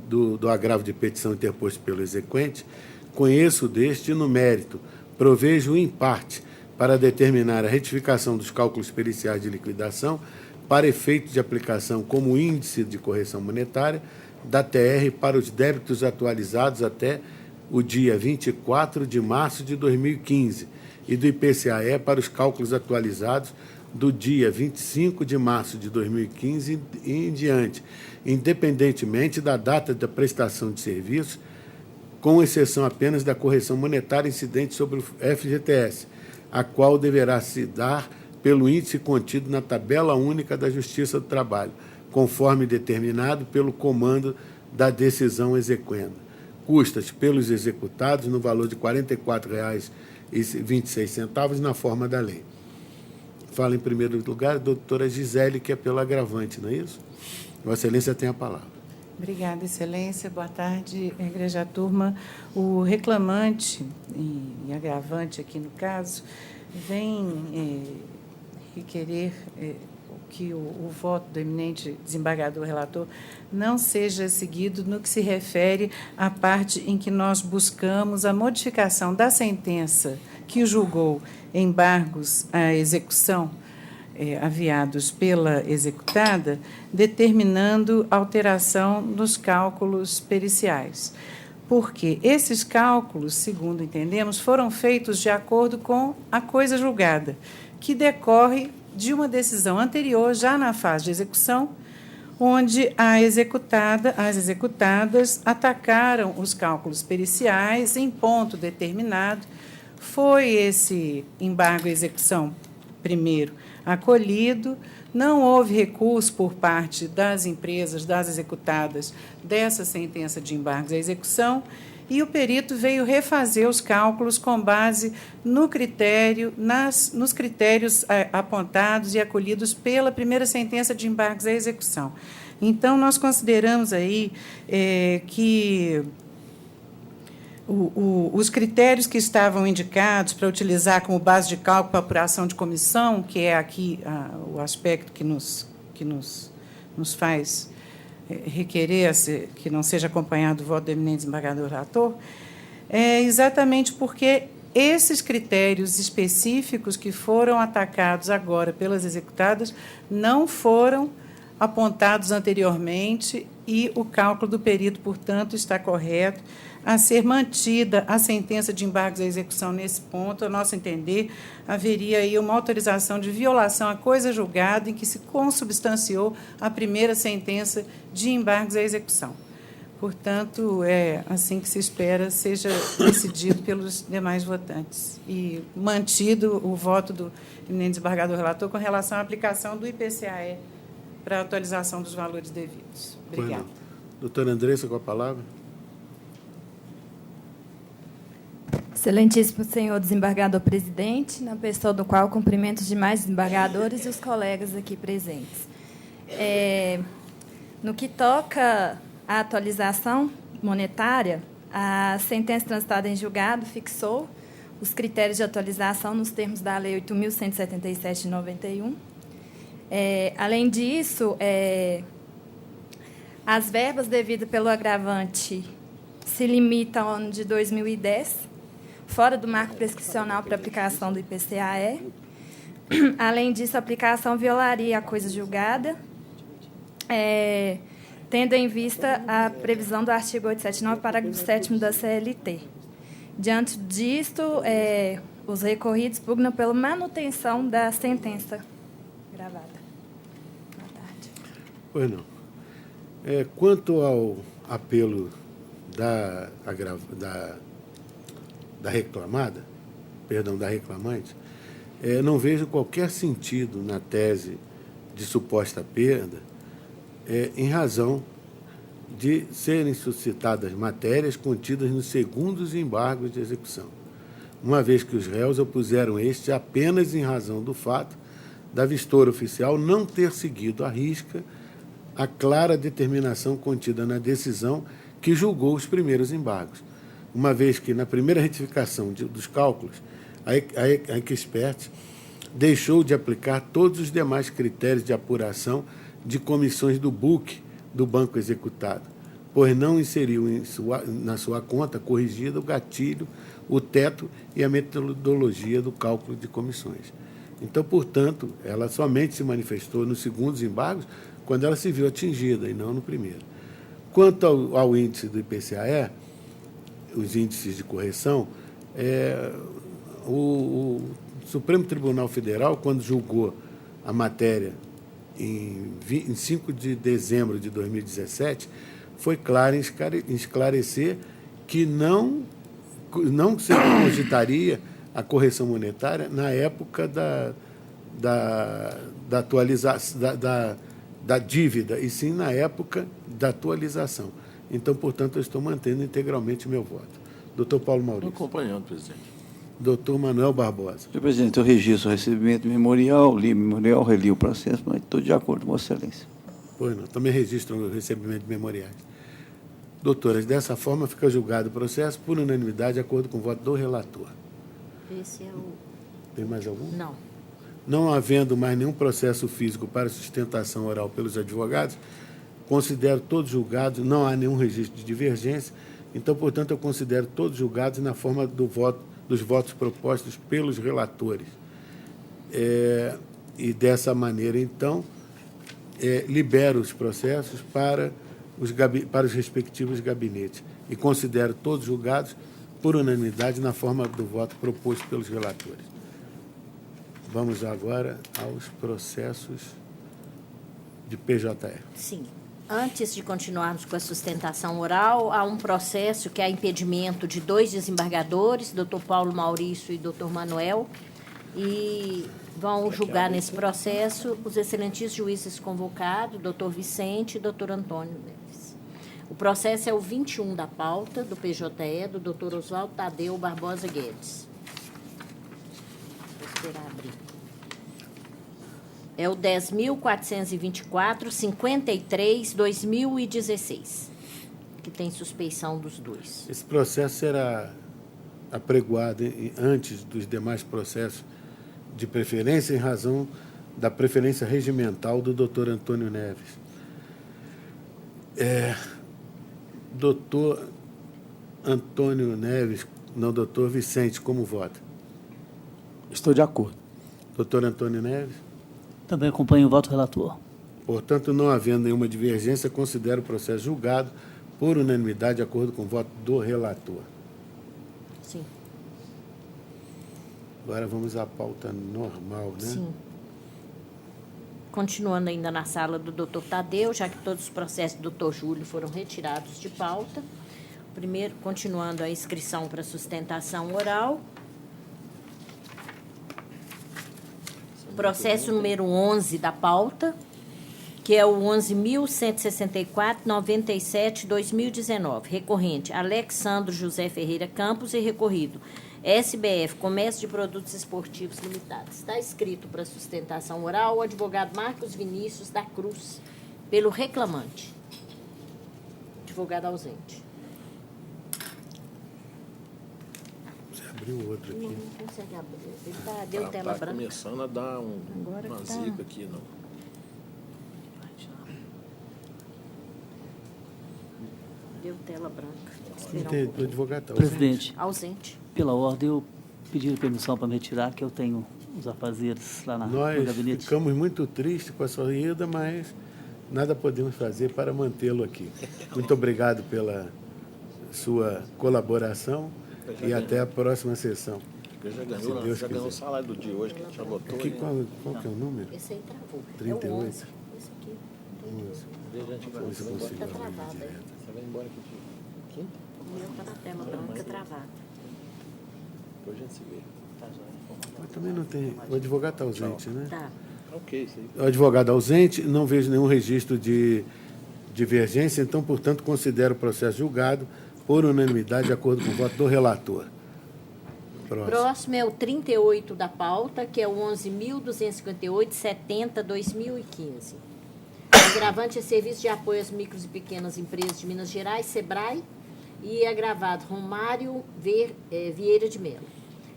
do agravo de petição interposto pelo exequente. Conheço deste e, no mérito, provejo em parte para determinar a retificação dos cálculos periciais de liquidação para efeito de aplicação como índice de correção monetária da TR para os débitos atualizados até o dia 24 de março de 2015 e do IPCAE para os cálculos atualizados do dia 25 de março de 2015 e em diante, independentemente da data da prestação de serviços, com exceção apenas da correção monetária incidente sobre o FGTS, a qual deverá se dar pelo índice contido na tabela única da Justiça do Trabalho, conforme determinado pelo comando da decisão exequenda. Custas pelos executados no valor de R$ 44,26 na forma da lei. Fala em primeiro lugar a doutora Gisele, que é pelo agravante, não é isso? Vossa Excelência tem a palavra. Obrigada, Excelência. Boa tarde, Igreja Turma. O reclamante e agravante aqui no caso vem requerer que o voto do eminente desembargador relator não seja seguido no que se refere à parte em que nós buscamos a modificação da sentença que julgou embargos à execução aviados pela executada, determinando alteração nos cálculos periciais. Porque esses cálculos, segundo entendemos, foram feitos de acordo com a coisa julgada, que decorre de uma decisão anterior, já na fase de execução, onde as executadas atacaram os cálculos periciais em ponto determinado. Foi esse embargo à execução, primeiro, acolhido, não houve recurso por parte das empresas, das executadas, dessa sentença de embargos à execução, e o perito veio refazer os cálculos com base no critério, nos critérios apontados e acolhidos pela primeira sentença de embargos à execução. Então, nós consideramos aí que os critérios que estavam indicados para utilizar como base de cálculo para apuração de comissão, que é aqui o aspecto que nos faz requerer que não seja acompanhado o voto do eminente desembargador relator, é exatamente porque esses critérios específicos que foram atacados agora pelas executadas não foram apontados anteriormente e o cálculo do perito, portanto, está correto a ser mantida a sentença de embargos à execução nesse ponto. A nosso entender, haveria aí uma autorização de violação à coisa julgada em que se consubstanciou a primeira sentença de embargos à execução. Portanto, é assim que se espera seja decidido pelos demais votantes e mantido o voto do eminente desembargador relator com relação à aplicação do IPCAE para a atualização dos valores devidos. Obrigada. Doutora Andressa, com a palavra. Excelentíssimo senhor desembargador presidente, na pessoa do qual cumprimento os demais desembargadores e os colegas aqui presentes. No que toca à atualização monetária, a sentença transitada em julgado fixou os critérios de atualização nos termos da Lei 8.177 de 91. Além disso, as verbas devidas pelo agravante se limitam ao ano de 2010, fora do marco prescricional para aplicação do IPCAE. Além disso, a aplicação violaria a coisa julgada, tendo em vista a previsão do artigo 879, parágrafo 7º da CLT. Diante disto, os recorridos pugnam pela manutenção da sentença gravada. Boa tarde. Pois não. Quanto ao apelo da reclamante, não vejo qualquer sentido na tese de suposta perda, em razão de serem suscitadas matérias contidas nos segundos embargos de execução, uma vez que os réus opuseram este apenas em razão do fato da vistora oficial não ter seguido à risca a clara determinação contida na decisão que julgou os primeiros embargos, uma vez que, na primeira retificação dos cálculos, a Expert deixou de aplicar todos os demais critérios de apuração de comissões do BUC do banco executado, pois não inseriu na sua conta corrigida o gatilho, o teto e a metodologia do cálculo de comissões. Então, portanto, ela somente se manifestou nos segundos embargos quando ela se viu atingida, e não no primeiro. Quanto ao índice do IPCAE, os índices de correção, o Supremo Tribunal Federal, quando julgou a matéria em 5 de dezembro de 2017, foi claro em esclarecer que não se cogitaria a correção monetária na época da atualização da dívida, e sim na época da atualização. Então, portanto, eu estou mantendo integralmente meu voto. Doutor Paulo Maurício. Estou acompanhando, presidente. Doutor Manuel Barbosa. Senhor presidente, eu registro o recebimento memorial, li memorial, reli o processo, mas estou de acordo com Vossa Excelência. Pois não, também registro o recebimento de memoriais. Doutoras, dessa forma fica julgado o processo por unanimidade, de acordo com o voto do relator. Esse é o... Tem mais algum? Não. Não havendo mais nenhum processo físico para sustentação oral pelos advogados, considero todos julgados, não há nenhum registro de divergência, então, portanto, eu considero todos julgados na forma dos votos propostos pelos relatores. E dessa maneira, então, libero os processos para os respectivos gabinetes e considero todos julgados por unanimidade na forma do voto proposto pelos relatores. Vamos agora aos processos de PJE. Sim. Antes de continuarmos com a sustentação oral, há um processo que é impedimento de 2 desembargadores, doutor Paulo Maurício e doutor Manuel, e vão julgar nesse processo os excelentíssimos juízes convocados, doutor Vicente e doutor Antônio Neves. O processo é o 21 da pauta do PJE, do doutor Oswaldo Tadeu Barbosa Guedes. Vou esperar abrir. É o 10.424/53/2016, que tem suspeição dos 2. Esse processo será apregoado antes dos demais processos de preferência, em razão da preferência regimental do doutor Antônio Neves. Doutor Antônio Neves, não, doutor Vicente, como vota? Estou de acordo. Doutor Antônio Neves? Também acompanho o voto relator. Portanto, não havendo nenhuma divergência, considero o processo julgado por unanimidade, de acordo com o voto do relator. Sim. Agora vamos à pauta normal, né? Sim. Continuando ainda na sala do doutor Tadeu, já que todos os processos do doutor Júlio foram retirados de pauta. Primeiro, continuando a inscrição para sustentação oral. Processo número 11 da pauta, que é o 11.164/97/2019. Recorrente, Alexandro José Ferreira Campos, e recorrido, SBF, Comércio de Produtos Esportivos Limitada. Está escrito para sustentação oral o advogado Marcos Vinícius da Cruz, pelo reclamante. Advogado ausente. Abriu outro aqui. Não consegue abrir. Ele deu tela branca. Está começando a dar uma zica aqui, não. Deu tela branca. O advogado está Presidente, ausente. Pela ordem, eu pedi permissão para me retirar, que eu tenho os afazeres lá no gabinete. Nós ficamos muito tristes com a sua ida, mas nada podemos fazer para mantê-lo aqui. Muito obrigado pela sua colaboração e até a próxima sessão. Já ganhou o salário do dia hoje, que a gente já votou. Aqui, qual que é o número? Esse aí travou. 38? É o 11. Esse aqui. 11. Está travado. Você vai embora aqui. O meu está na tela branca travada. Depois a gente se vê. Mas também não tem. O advogado está ausente, né? Tá. Ok, isso aí. O advogado ausente, não vejo nenhum registro de divergência, então, portanto, considero o processo julgado por unanimidade, de acordo com o voto do relator. Próximo é o 38 da pauta, que é o 11.258/70/2015. Agravante é Serviço de Apoio às Micros e Pequenas Empresas de Minas Gerais, SEBRAE, e agravado Romário Vieira de Mello.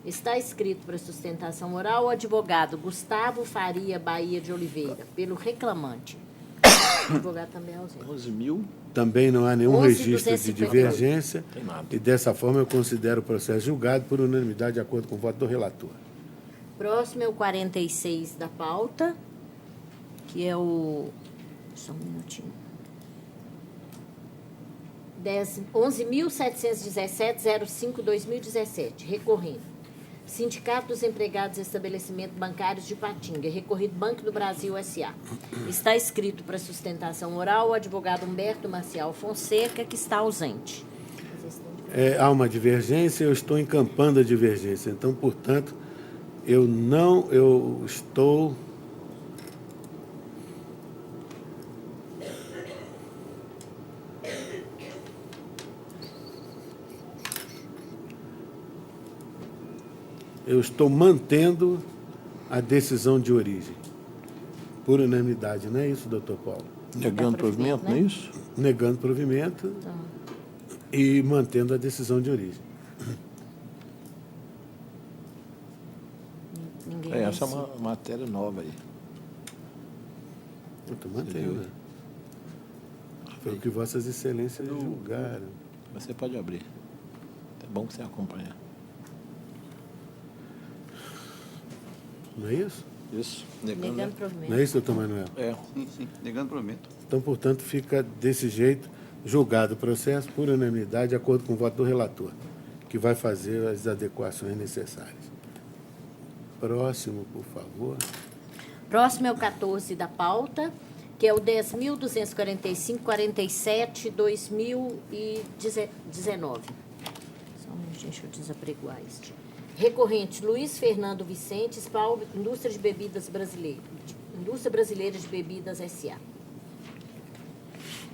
Está escrito para sustentação oral o advogado Gustavo Faria Bahia de Oliveira, pelo reclamante. O advogado também é ausente. 11.000. Também não há nenhum 11.258. registro de divergência. Tem nada. E, dessa forma, eu considero o processo julgado por unanimidade, de acordo com o voto do relator. Próximo é o 46 da pauta, que é o... Só um minutinho. 11.717.05/2017, recorrendo. Sindicato dos Empregados de Estabelecimentos Bancários de Patinga, recorrido Banco do Brasil S.A. Está escrito para sustentação oral o advogado Humberto Marcial Fonseca, que está ausente. Há uma divergência, eu estou encampando a divergência. Então, portanto, eu estou... Eu estou mantendo a decisão de origem, por unanimidade, não é isso, doutor Paulo? Negando provimento, não é isso? Negando provimento e mantendo a decisão de origem. Essa é uma matéria nova aí. Eu estou mantendo. Foi o que vossas excelências julgaram. Você pode abrir. É bom que você acompanhe. Não é isso? Isso. Negando provimento. Não é isso, doutor Manuel? Sim, negando provimento. Então, portanto, fica desse jeito julgado o processo por unanimidade, de acordo com o voto do relator, que vai fazer as adequações necessárias. Próximo, por favor. Próximo é o 14 da pauta, que é o 10.245/2019. Só um minutinho, deixa eu desapregoar este. Recorrente Luiz Fernando Vicente, SPAL, Indústria de Bebidas Brasileira, Indústria Brasileira de Bebidas S.A.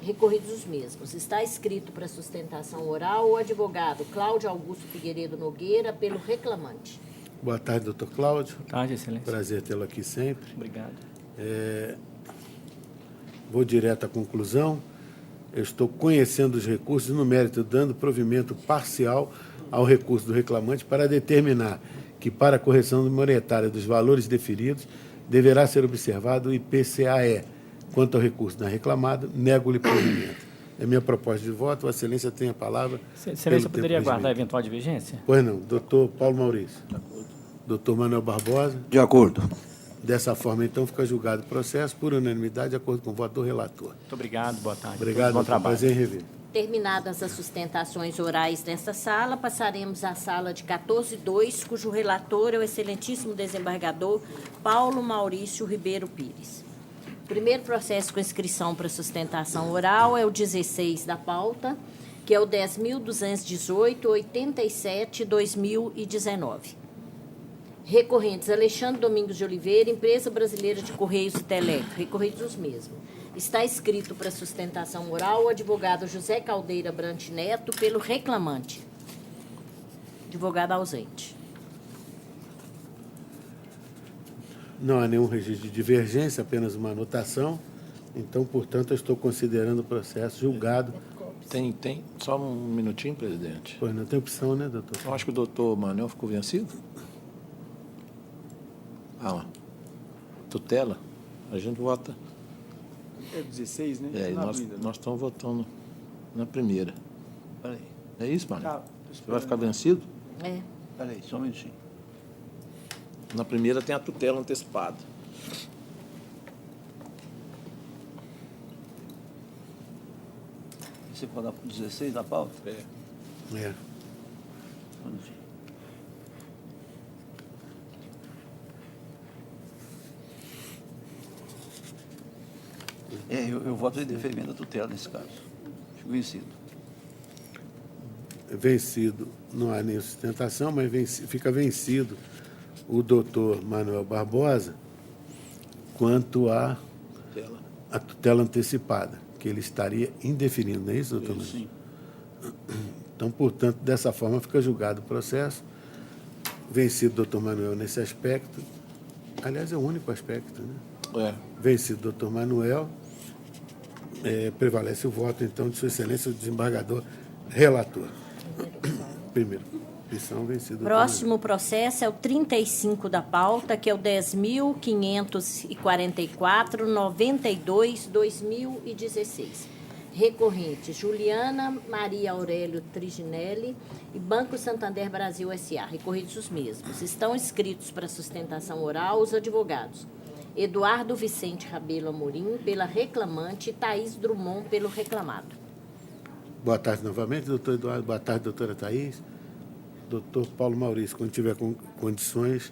Recorridos os mesmos. Está escrito para sustentação oral o advogado Cláudio Augusto Figueiredo Nogueira, pelo reclamante. Boa tarde, doutor Cláudio. Boa tarde, excelência. Prazer tê-lo aqui sempre. Obrigado. Vou direto à conclusão. Eu estou conhecendo os recursos no mérito, dando provimento parcial ao recurso do reclamante para determinar que, para a correção monetária dos valores deferidos, deverá ser observado o IPCAE. Quanto ao recurso da reclamada, nego-lhe provimento. É minha proposta de voto. A excelência tem a palavra. Excelência, poderia aguardar eventual divergência? Pois não. Doutor Paulo Maurício. Doutor Manuel Barbosa. De acordo. Dessa forma, então, fica julgado o processo por unanimidade, de acordo com o voto do relator. Muito obrigado, boa tarde. Obrigado, bom trabalho. Prazer em rever. Terminadas as sustentações orais nesta sala, passaremos à sala de 14.2, cujo relator é o excelentíssimo desembargador Paulo Maurício Ribeiro Pires. O primeiro processo com inscrição para sustentação oral é o 16 da pauta, que é o 10.218/87/2019. Recorrentes Alexandre Domingos de Oliveira, Empresa Brasileira de Correios e Telégrafo, recorridos os mesmos. Está escrito para sustentação oral o advogado José Caldeira Brant Neto, pelo reclamante. Advogado ausente. Não há nenhum registro de divergência, apenas uma anotação. Então, portanto, eu estou considerando o processo julgado. Tem. Só um minutinho, presidente. Pois não tem opção, né, doutor? Eu acho que o doutor Manuel ficou vencido. Ah, lá. Tutela. A gente vota. É 16, né? Nós estamos votando na primeira. Peraí. É isso, Manuel? Você vai ficar vencido? É. Peraí, só um minutinho. Na primeira tem a tutela antecipada. Você pode dar 16 na pauta? É. Só um minutinho. Eu voto em deferimento da tutela nesse caso. Fico vencido. Vencido, não há nem sustentação, mas fica vencido o doutor Manuel Barbosa quanto à tutela antecipada, que ele estaria indeferindo, não é isso, doutor Manuel? Sim. Então, portanto, dessa forma fica julgado o processo. Vencido o doutor Manuel nesse aspecto. Aliás, é o único aspecto, né? Vencido o doutor Manuel. Prevalece o voto, então, de Sua Excelência, o desembargador relator. Primeiro. Inscrição vencida. Próximo processo é o 35 da pauta, que é o 10.544-92-2016. Recorrentes: Juliana Maria Aurélio Triginelli e Banco Santander Brasil S.A. Recorridos os mesmos. Estão inscritos para sustentação oral os advogados Eduardo Vicente Rabelo Amorim, pela reclamante, e Thaís Drummond, pelo reclamado. Boa tarde novamente, doutor Eduardo. Boa tarde, doutora Thaís. Doutor Paulo Maurício, quando tiver condições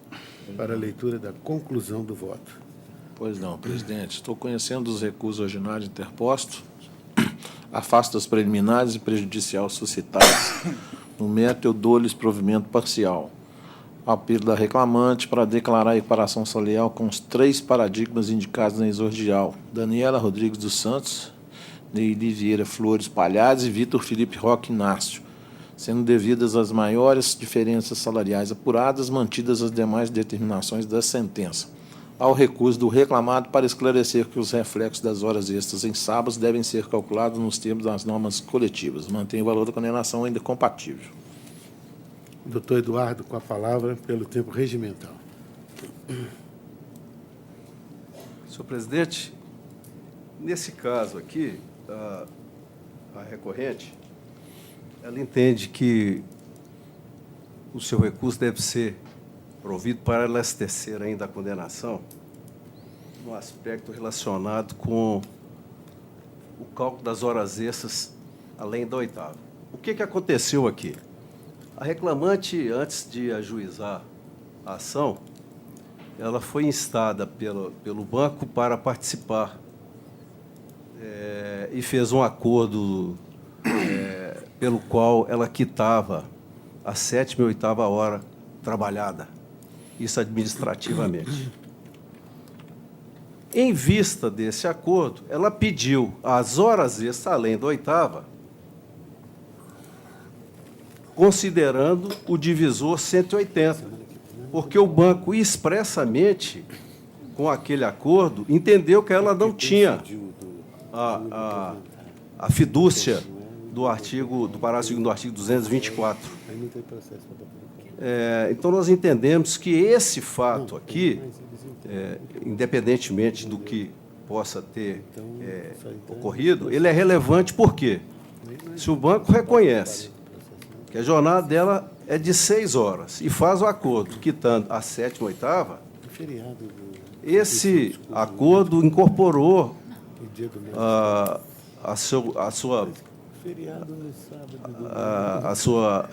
para a leitura da conclusão do voto. Pois não, presidente. Estou conhecendo os recursos ordinários interpostos, afasto as preliminares e prejudicial suscitadas. No mérito, eu dou-lhes provimento parcial. Apelo da reclamante para declarar a equiparação salarial com os 3 paradigmas indicados na exordial: Daniela Rodrigues dos Santos, Neili Vieira Flores Palhares e Vitor Felipe Roque Inácio, sendo devidas as maiores diferenças salariais apuradas, mantidas as demais determinações da sentença. Ao recurso do reclamado para esclarecer que os reflexos das horas extras em sábados devem ser calculados nos termos das normas coletivas. Mantém o valor da condenação ainda compatível. Doutor Eduardo, com a palavra, pelo tempo regimental. Senhor presidente, nesse caso aqui, a recorrente, ela entende que o seu recurso deve ser provido para elastecer ainda a condenação no aspecto relacionado com o cálculo das horas extras além da 8ª. O que aconteceu aqui? A reclamante, antes de ajuizar a ação, ela foi instada pelo banco para participar e fez um acordo pelo qual ela quitava a 7ª e 8ª hora trabalhada, isso administrativamente. Em vista desse acordo, ela pediu as horas extras além da 8ª, considerando o divisor 180, porque o banco expressamente, com aquele acordo, entendeu que ela não tinha a fidúcia do parágrafo 2º do artigo 224. Então, nós entendemos que esse fato aqui, independentemente do que possa ter ocorrido, ele é relevante porque, se o banco reconhece que a jornada dela é de 6 horas e faz o acordo quitando a 7ª e 8ª, esse acordo incorporou a sua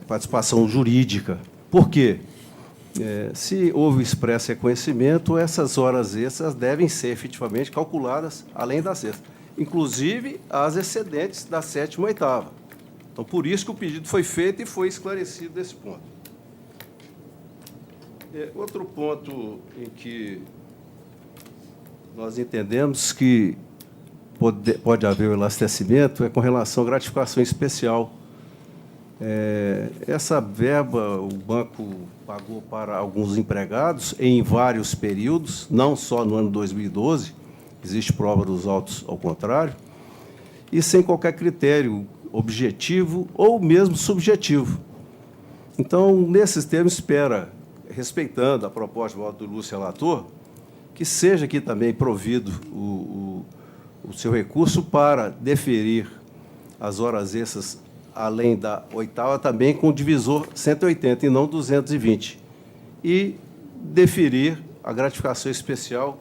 participação jurídica. Por quê? Se houve expresso reconhecimento, essas horas extras devem ser efetivamente calculadas além das extras, inclusive as excedentes da 7ª e 8ª. Então, por isso que o pedido foi feito e foi esclarecido desse ponto. Outro ponto em que nós entendemos que pode haver o elastecimento é com relação à gratificação especial. Essa verba o banco pagou para alguns empregados em vários períodos, não só no ano 2012, existe prova dos autos ao contrário, e sem qualquer critério objetivo ou mesmo subjetivo. Então, nesses termos, espera, respeitando a proposta de voto do Lúcio relator, que seja aqui também provido o seu recurso para deferir as horas extras além da 8ª, também com divisor 180 e não 220, e deferir a gratificação especial,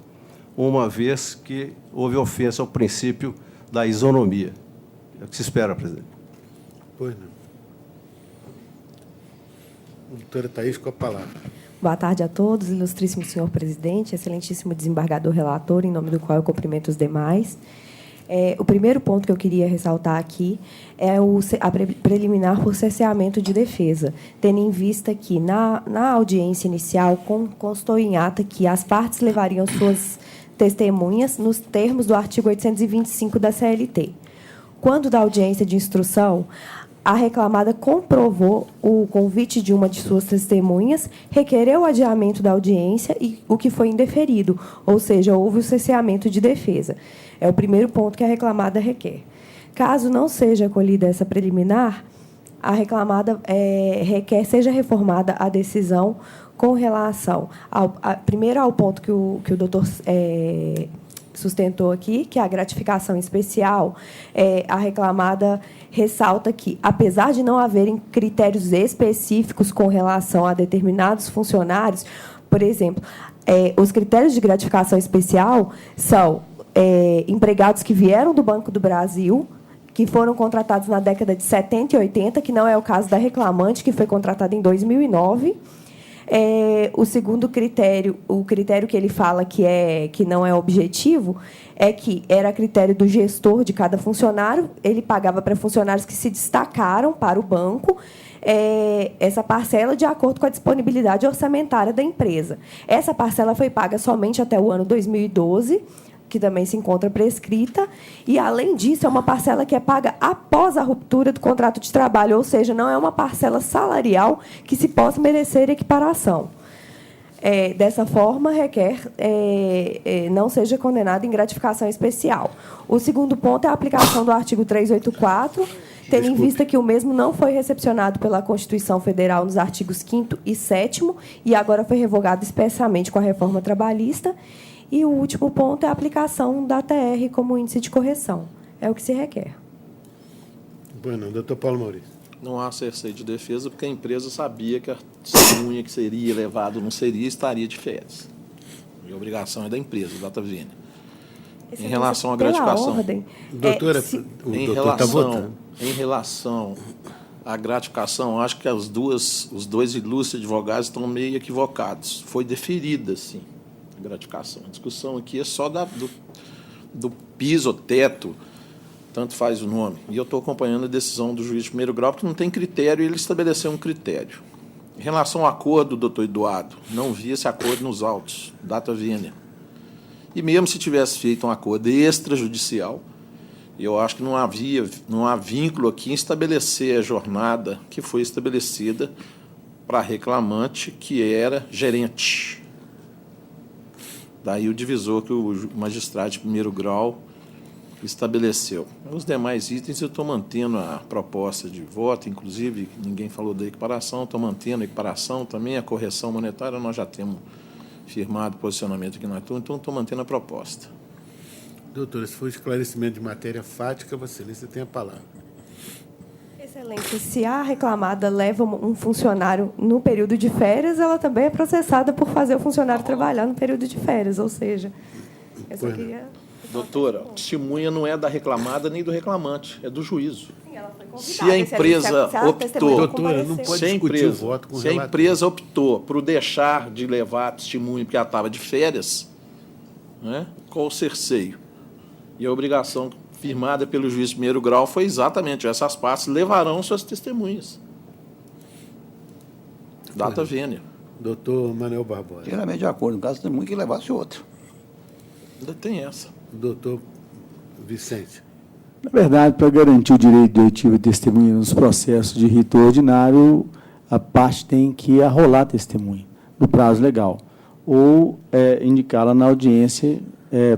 uma vez que houve ofensa ao princípio da isonomia. É o que se espera, presidente. Pois não. Doutora Thaís, com a palavra. Boa tarde a todos, ilustríssimo senhor presidente, excelentíssimo desembargador relator, em nome do qual eu cumprimento os demais. O primeiro ponto que eu queria ressaltar aqui é a preliminar por cerceamento de defesa, tendo em vista que, na audiência inicial, constou em ata que as partes levariam suas testemunhas nos termos do artigo 825 da CLT. Quando da audiência de instrução, a reclamada comprovou o convite de uma de suas testemunhas, requereu o adiamento da audiência, e o que foi indeferido, ou seja, houve o cerceamento de defesa. É o primeiro ponto que a reclamada requer. Caso não seja acolhida essa preliminar, a reclamada requer seja reformada a decisão com relação, primeiro, ao ponto que o doutor sustentou aqui, que é a gratificação especial. A reclamada ressalta que, apesar de não haverem critérios específicos com relação a determinados funcionários, por exemplo, os critérios de gratificação especial são empregados que vieram do Banco do Brasil, que foram contratados na década de 70 e 80, que não é o caso da reclamante, que foi contratada em 2009. O segundo critério, o critério que ele fala que não é objetivo, é que era critério do gestor de cada funcionário, ele pagava para funcionários que se destacaram para o banco essa parcela de acordo com a disponibilidade orçamentária da empresa. Essa parcela foi paga somente até o ano 2012, que também se encontra prescrita, e, além disso, é uma parcela que é paga após a ruptura do contrato de trabalho, ou seja, não é uma parcela salarial que se possa merecer equiparação. Dessa forma, requer não seja condenado em gratificação especial. O segundo ponto é a aplicação do artigo 384, tendo em vista que o mesmo não foi recepcionado pela Constituição Federal nos artigos 5º e 7º, e agora foi revogado expressamente com a reforma trabalhista. E o último ponto é a aplicação da TR como índice de correção. É o que se requer. Bueno, doutor Paulo Maurício. Não há cerceio de defesa, porque a empresa sabia que a testemunha que seria levado não seria, estaria de férias. E a obrigação é da empresa, data vênia. Em relação à gratificação. Doutora, em relação à gratificação, acho que os dois ilustres advogados estão meio equivocados. Foi deferida, sim, a gratificação. A discussão aqui é só do piso, teto, tanto faz o nome. E eu estou acompanhando a decisão do juiz de primeiro grau, porque não tem critério, e ele estabeleceu um critério. Em relação ao acordo, doutor Eduardo, não vi esse acordo nos autos, data vênia. E mesmo se tivesse feito um acordo extrajudicial, eu acho que não há vínculo aqui em estabelecer a jornada que foi estabelecida para a reclamante, que era gerente. Daí o divisor que o magistrado de primeiro grau estabeleceu. Os demais itens eu estou mantendo a proposta de voto, inclusive ninguém falou da equiparação, estou mantendo a equiparação também, a correção monetária, nós já temos firmado posicionamento aqui na turma, então estou mantendo a proposta. Doutora, se for esclarecimento de matéria fática, Vossa Excelência tem a palavra. Excelência, se a reclamada leva um funcionário no período de férias, ela também é processada por fazer o funcionário trabalhar no período de férias, ou seja, eu só queria... Doutora, a testemunha não é da reclamada nem do reclamante, é do juízo. Sim, ela foi convidada. Se a empresa optou, doutora, não pode discutir o voto com o se a empresa optou por deixar de levar a testemunha porque ela estava de férias, né, qual o cerceio? E a obrigação firmada pelo juiz de primeiro grau foi exatamente essas partes levarão suas testemunhas. Data vênia. Doutor Manuel Barbosa. Inteiramente de acordo, no caso, tem muito que levasse outro. Ainda tem essa. Doutor Vicente. Na verdade, para garantir o direito de oitiva e testemunha nos processos de rito ordinário, a parte tem que arrolar a testemunha no prazo legal, ou indicá-la na audiência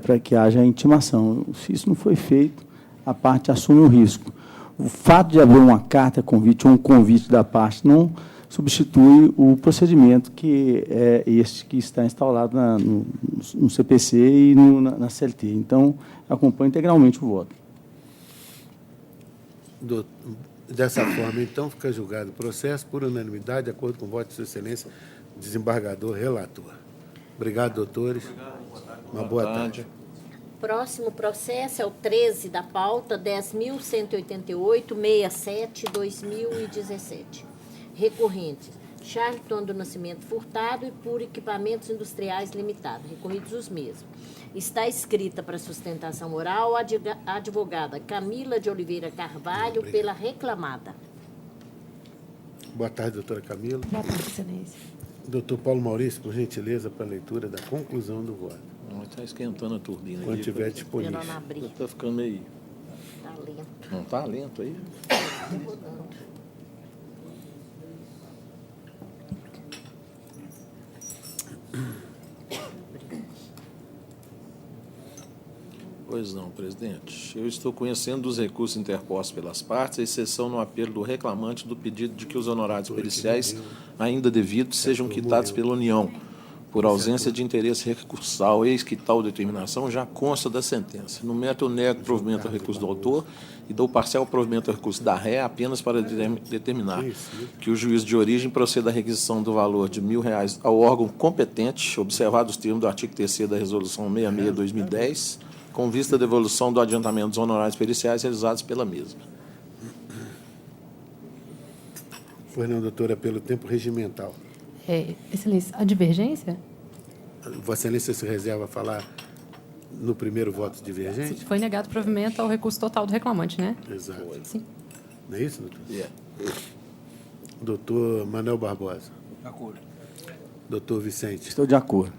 para que haja intimação. Se isso não foi feito, a parte assume o risco. O fato de haver uma carta convite ou um convite da parte não substitui o procedimento que é este que está instalado no CPC e na CLT. Então, acompanho integralmente o voto. Dessa forma, então, fica julgado o processo por unanimidade, de acordo com o voto de Sua Excelência, desembargador relator. Obrigado, doutores. Uma boa tarde. Próximo processo é o 13 da pauta, 10.188-67-2017. Recorrentes: Charlton do Nascimento Furtado e Por Equipamentos Industriais Limitado, recorridos os mesmos. Está escrita para sustentação oral a advogada Camila de Oliveira Carvalho, pela reclamada. Boa tarde, doutora Camila. Boa tarde, Excelência. Doutor Paulo Maurício, por gentileza, para a leitura da conclusão do voto. Está esquentando a turbina. Quando estiver disponível. Está ficando meio... Está lento. Não está lento aí? Está rodando. Pois não, presidente. Eu estou conhecendo dos recursos interpostos pelas partes, a exceção no apelo do reclamante do pedido de que os honorários periciais ainda devidos sejam quitados pela União, por ausência de interesse recursal, eis que tal determinação já consta da sentença. No mérito, eu nego provimento ao recurso do autor e dou parcial provimento ao recurso da ré apenas para determinar que o juízo de origem proceda à requisição do valor de R$ 1.000 ao órgão competente, observados os termos do artigo 3º da Resolução 66/2010, com vista à devolução do adiantamento dos honorários periciais realizados pela mesma. Pois não, doutora, pelo tempo regimental. Excelência, a divergência? Vossa Excelência se reserva a falar no primeiro voto divergente? Foi negado provimento ao recurso total do reclamante, né? Exato. Sim. Não é isso, doutor? Doutor Manuel Barbosa. De acordo. Doutor Vicente. Estou de acordo.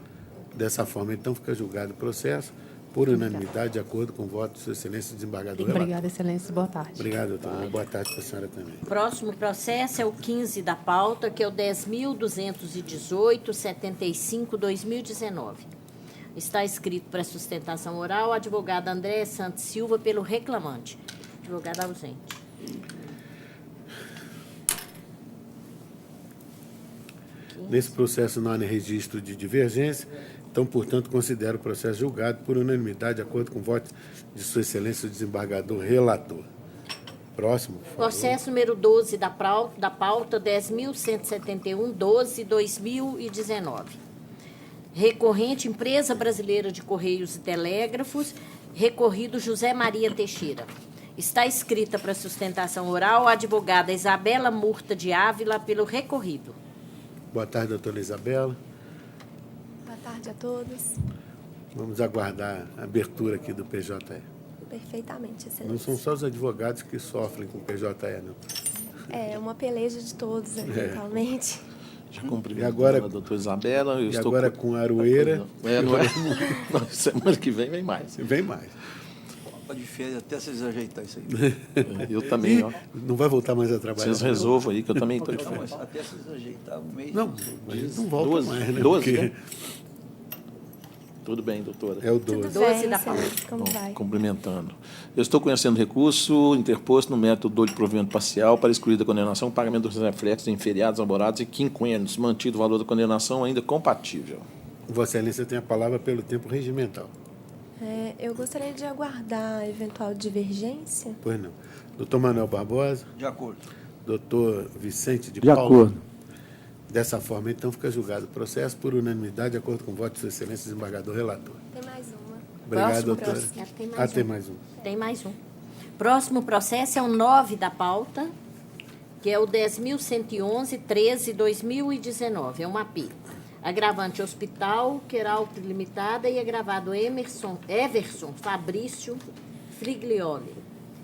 Dessa forma, então, fica julgado o processo por unanimidade, de acordo com o voto de Sua Excelência, desembargador. Obrigada, Excelência. Boa tarde. Obrigado, doutor. Boa tarde para a senhora também. Próximo processo é o 15 da pauta, que é o 10.218/75/2019. Está escrito para sustentação oral, advogado André Santos Silva, pelo reclamante. Advogado ausente. Nesse processo não há registro de divergência, então, portanto, considero o processo julgado por unanimidade, de acordo com o voto de Sua Excelência, o desembargador relator. Próximo, por favor. Processo número 12 da pauta, 10.171/12/2019. Recorrente, Empresa Brasileira de Correios e Telégrafos, recorrido José Maria Teixeira. Está escrita para sustentação oral a advogada Isabela Murta de Ávila, pelo recorrido. Boa tarde, doutora Isabela. Boa tarde a todos. Vamos aguardar a abertura aqui do PJE. Perfeitamente, Excelência. Não são só os advogados que sofrem com o PJE, não. É uma peleja de todos, eventualmente. Já cumprimento E agora, a doutora Isabela. E agora com a Aroeira. Não, semana que vem mais. Vem mais. Copa de férias até vocês ajeitar isso aí. Eu também, ó. Não vai voltar mais a trabalhar. Vocês resolvam aí, que eu também estou de férias. Até vocês ajeitar o mês. Não, mas não volta mais, né? 12, Porque... né? Tudo bem, doutora. É o 12. 12 da pauta. Como vai? Cumprimentando. Eu estou conhecendo recurso interposto no método de provimento parcial para excluir da condenação o pagamento dos reflexos em feriados, almorados e quinquênios, mantido o valor da condenação ainda compatível. Vossa Excelência tem a palavra pelo tempo regimental. Eu gostaria de aguardar eventual divergência. Pois não. Doutor Manuel Barbosa. De acordo. Doutor Vicente de De Paula. acordo. Dessa forma, então, fica julgado o processo por unanimidade, de acordo com o voto de Sua Excelência, desembargador relator. Tem mais uma. Obrigado, Próximo doutora. processo. Tem mais um. Tem mais um. Próximo processo é o 9 da pauta, que é o 10.111/13/2019. É um AP. Agravante Hospital, Queralto Limitada e agravado Everson Fabrício Friglioli.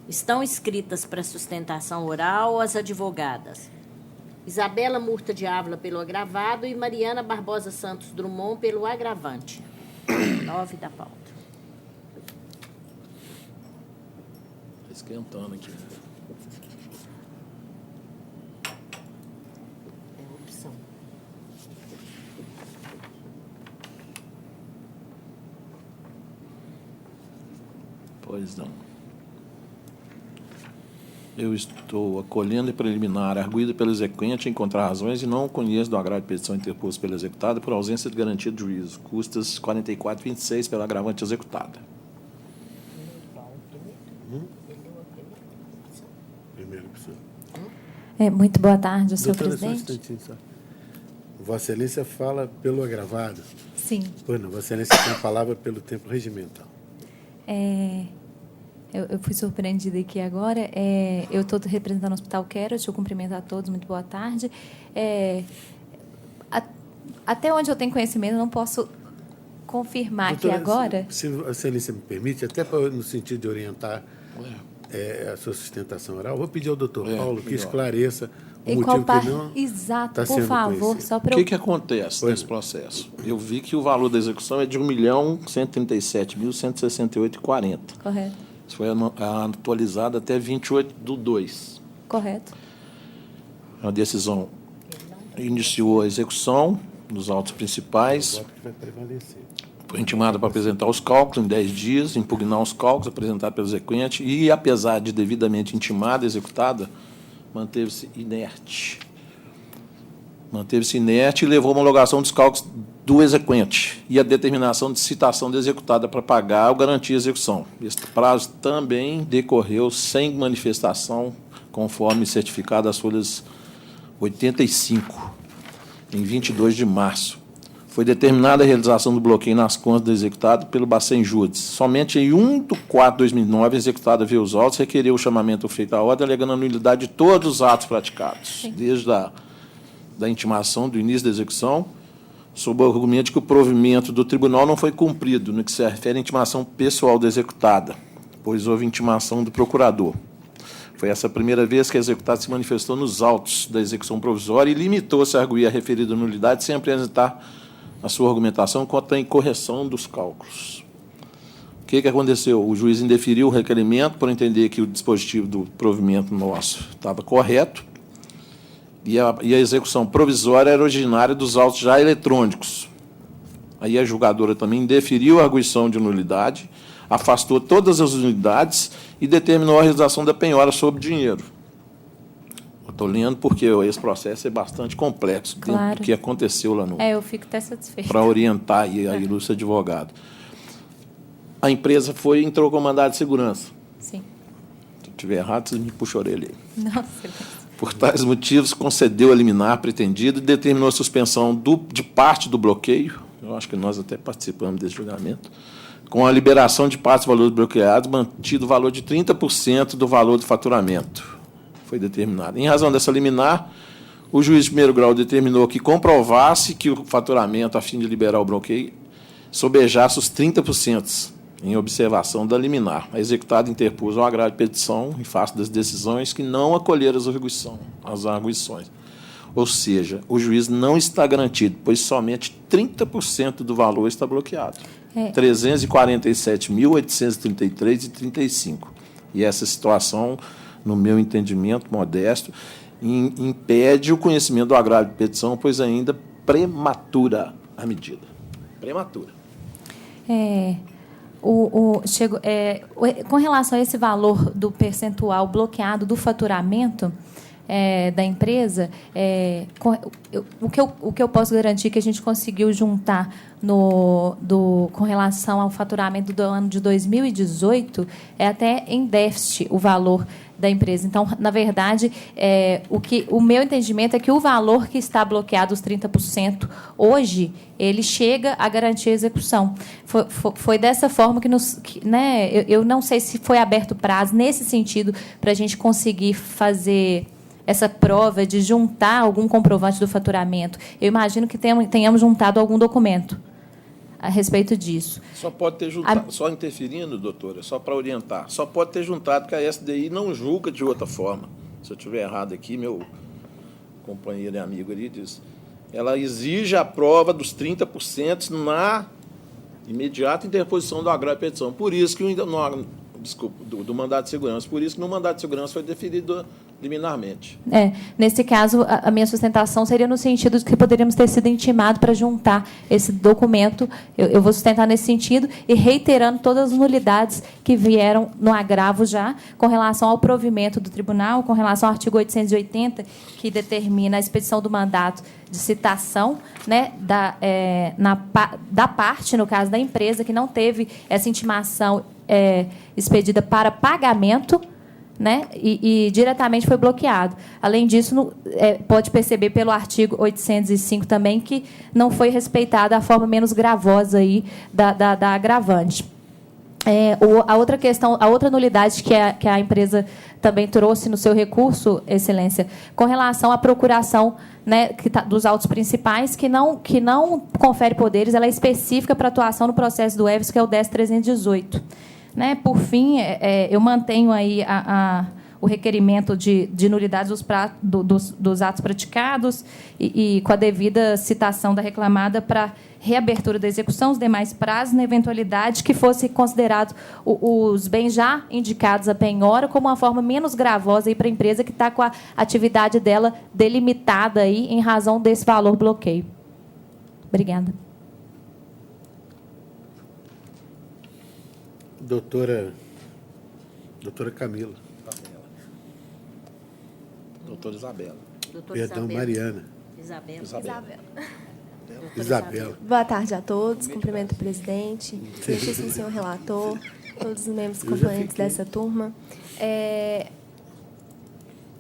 Estão escritas para sustentação oral as advogadas Isabela Murta de Ávila pelo agravado e Mariana Barbosa Santos Drummond pelo agravante. 9 da pauta. Está esquentando aqui. É opção. Pois não. Eu estou acolhendo e preliminar, arguído pelo exequente, encontrar razões e não conheço do agravo de petição interposto pela executada por ausência de garantia de juízo. Custas 44,26 pela agravante executada. Primeira opção. Muito boa tarde, senhor Doutora, presidente. só um instantinho só. Vossa Excelência fala pelo agravado. Sim. Pois não, Vossa Excelência tem a palavra pelo tempo regimental. Eu fui surpreendida aqui agora. Eu estou representando o Hospital Quero. Deixa eu cumprimentar a todos. Muito boa tarde. Até onde eu tenho conhecimento, eu não posso confirmar Doutora, aqui agora. Se a Excelência me permite, até no sentido de orientar a sua sustentação oral, vou pedir ao doutor Paulo que esclareça o motivo que não Exato, está por sendo favor. conhecido. Só para O que acontece nesse processo? Eu vi que o valor da execução é de R$ 1.137.168,40. Correto. Isso foi atualizado até 28/2. Correto. A decisão iniciou a execução dos autos principais. O voto que vai prevalecer. Foi intimada para apresentar os cálculos em 10 dias, impugnar os cálculos apresentados pelo exequente e, apesar de devidamente intimada e executada, manteve-se inerte. Manteve-se inerte e levou a homologação dos cálculos do exequente e a determinação de citação de executada para pagar ou garantir a execução. Este prazo também decorreu sem manifestação, conforme certificado às folhas 85, em 22 de março. Foi determinada a realização do bloqueio nas contas do executado pelo Bacen Júdice. Somente em 1/4/2009, a executada via os autos requereu o chamamento feito à ordem, alegando a nulidade de todos os atos praticados, desde da intimação do início da execução, sob o argumento de que o provimento do tribunal não foi cumprido no que se refere à intimação pessoal da executada, pois houve intimação do procurador. Foi essa a primeira vez que a executada se manifestou nos autos da execução provisória e limitou-se a arguir a referida nulidade sem apresentar a sua argumentação quanto à incorreção dos cálculos. O que aconteceu? O juiz indeferiu o requerimento por entender que o dispositivo do provimento nosso estava correto e a execução provisória era originária dos autos já eletrônicos. Aí a julgadora também indeferiu a arguição de nulidade, afastou todas as unidades e determinou a realização da penhora sobre dinheiro. Estou lendo porque esse processo é bastante complexo, dentro do que aconteceu lá no... eu fico até satisfeita. Para orientar aí a ilustre advogado. A empresa entrou com mandado de segurança. Sim. Se eu estiver errado, vocês me puxam a orelha aí. Nossa. Por tais motivos, concedeu a liminar pretendido e determinou a suspensão de parte do bloqueio. Eu acho que nós até participamos desse julgamento. Com a liberação de partes de valores bloqueados, mantido o valor de 30% do valor do faturamento. Foi determinado. Em razão dessa liminar, o juiz de primeiro grau determinou que comprovasse que o faturamento, a fim de liberar o bloqueio, sobejasse os 30%, em observação da liminar. A executada interpôs um agravo de petição em face das decisões que não acolheram as arguições. Ou seja, o juiz não está garantido, pois somente 30% do valor está bloqueado. 347.833,35. E essa situação, no meu entendimento modesto, impede o conhecimento do agravo de petição, pois ainda prematura a medida. Prematura. Com relação a esse valor do percentual bloqueado do faturamento da empresa, o que eu posso garantir que a gente conseguiu juntar com relação ao faturamento do ano de 2018 é até em déficit o valor da empresa. Então, na verdade, o meu entendimento é que o valor que está bloqueado, os 30%, hoje, ele chega a garantir a execução. Foi dessa forma que eu não sei se foi aberto prazo nesse sentido para a gente conseguir fazer essa prova de juntar algum comprovante do faturamento. Eu imagino que tenhamos juntado algum documento a respeito disso. Só pode ter juntado, só interferindo, doutora, só para orientar, só pode ter juntado que a SDI não julga de outra forma. Se eu estiver errado aqui, meu companheiro e amigo ali diz, ela exige a prova dos 30% na imediata interposição do agravo de petição. Por isso que do mandado de segurança, por isso que no mandado de segurança foi deferido liminarmente. Nesse caso, a minha sustentação seria no sentido de que poderíamos ter sido intimados para juntar esse documento. Eu vou sustentar nesse sentido e reiterando todas as nulidades que vieram no agravo já, com relação ao provimento do tribunal, com relação ao artigo 880, que determina a expedição do mandato de citação, né, da parte, no caso da empresa, que não teve essa intimação expedida para pagamento, né, e diretamente foi bloqueado. Além disso, pode perceber pelo artigo 805 também que não foi respeitada a forma menos gravosa aí da agravante. A outra questão, a outra nulidade que a empresa também trouxe no seu recurso, Excelência, com relação à procuração, né, dos autos principais, que não confere poderes, ela é específica para atuação no processo do EVS, que é o 10.318. Né? Por fim, eu mantenho aí o requerimento de nulidade dos atos praticados e com a devida citação da reclamada para reabertura da execução, os demais prazos, na eventualidade que fosse considerado os bens já indicados à penhora como uma forma menos gravosa para a empresa que está com a atividade dela delimitada aí em razão desse valor bloqueio. Obrigada. Doutora Camila. Doutora Isabela. Perdão, Mariana. Isabela. Boa tarde a todos. Cumprimento o presidente, excelentíssimo senhor relator, todos os membros componentes dessa turma.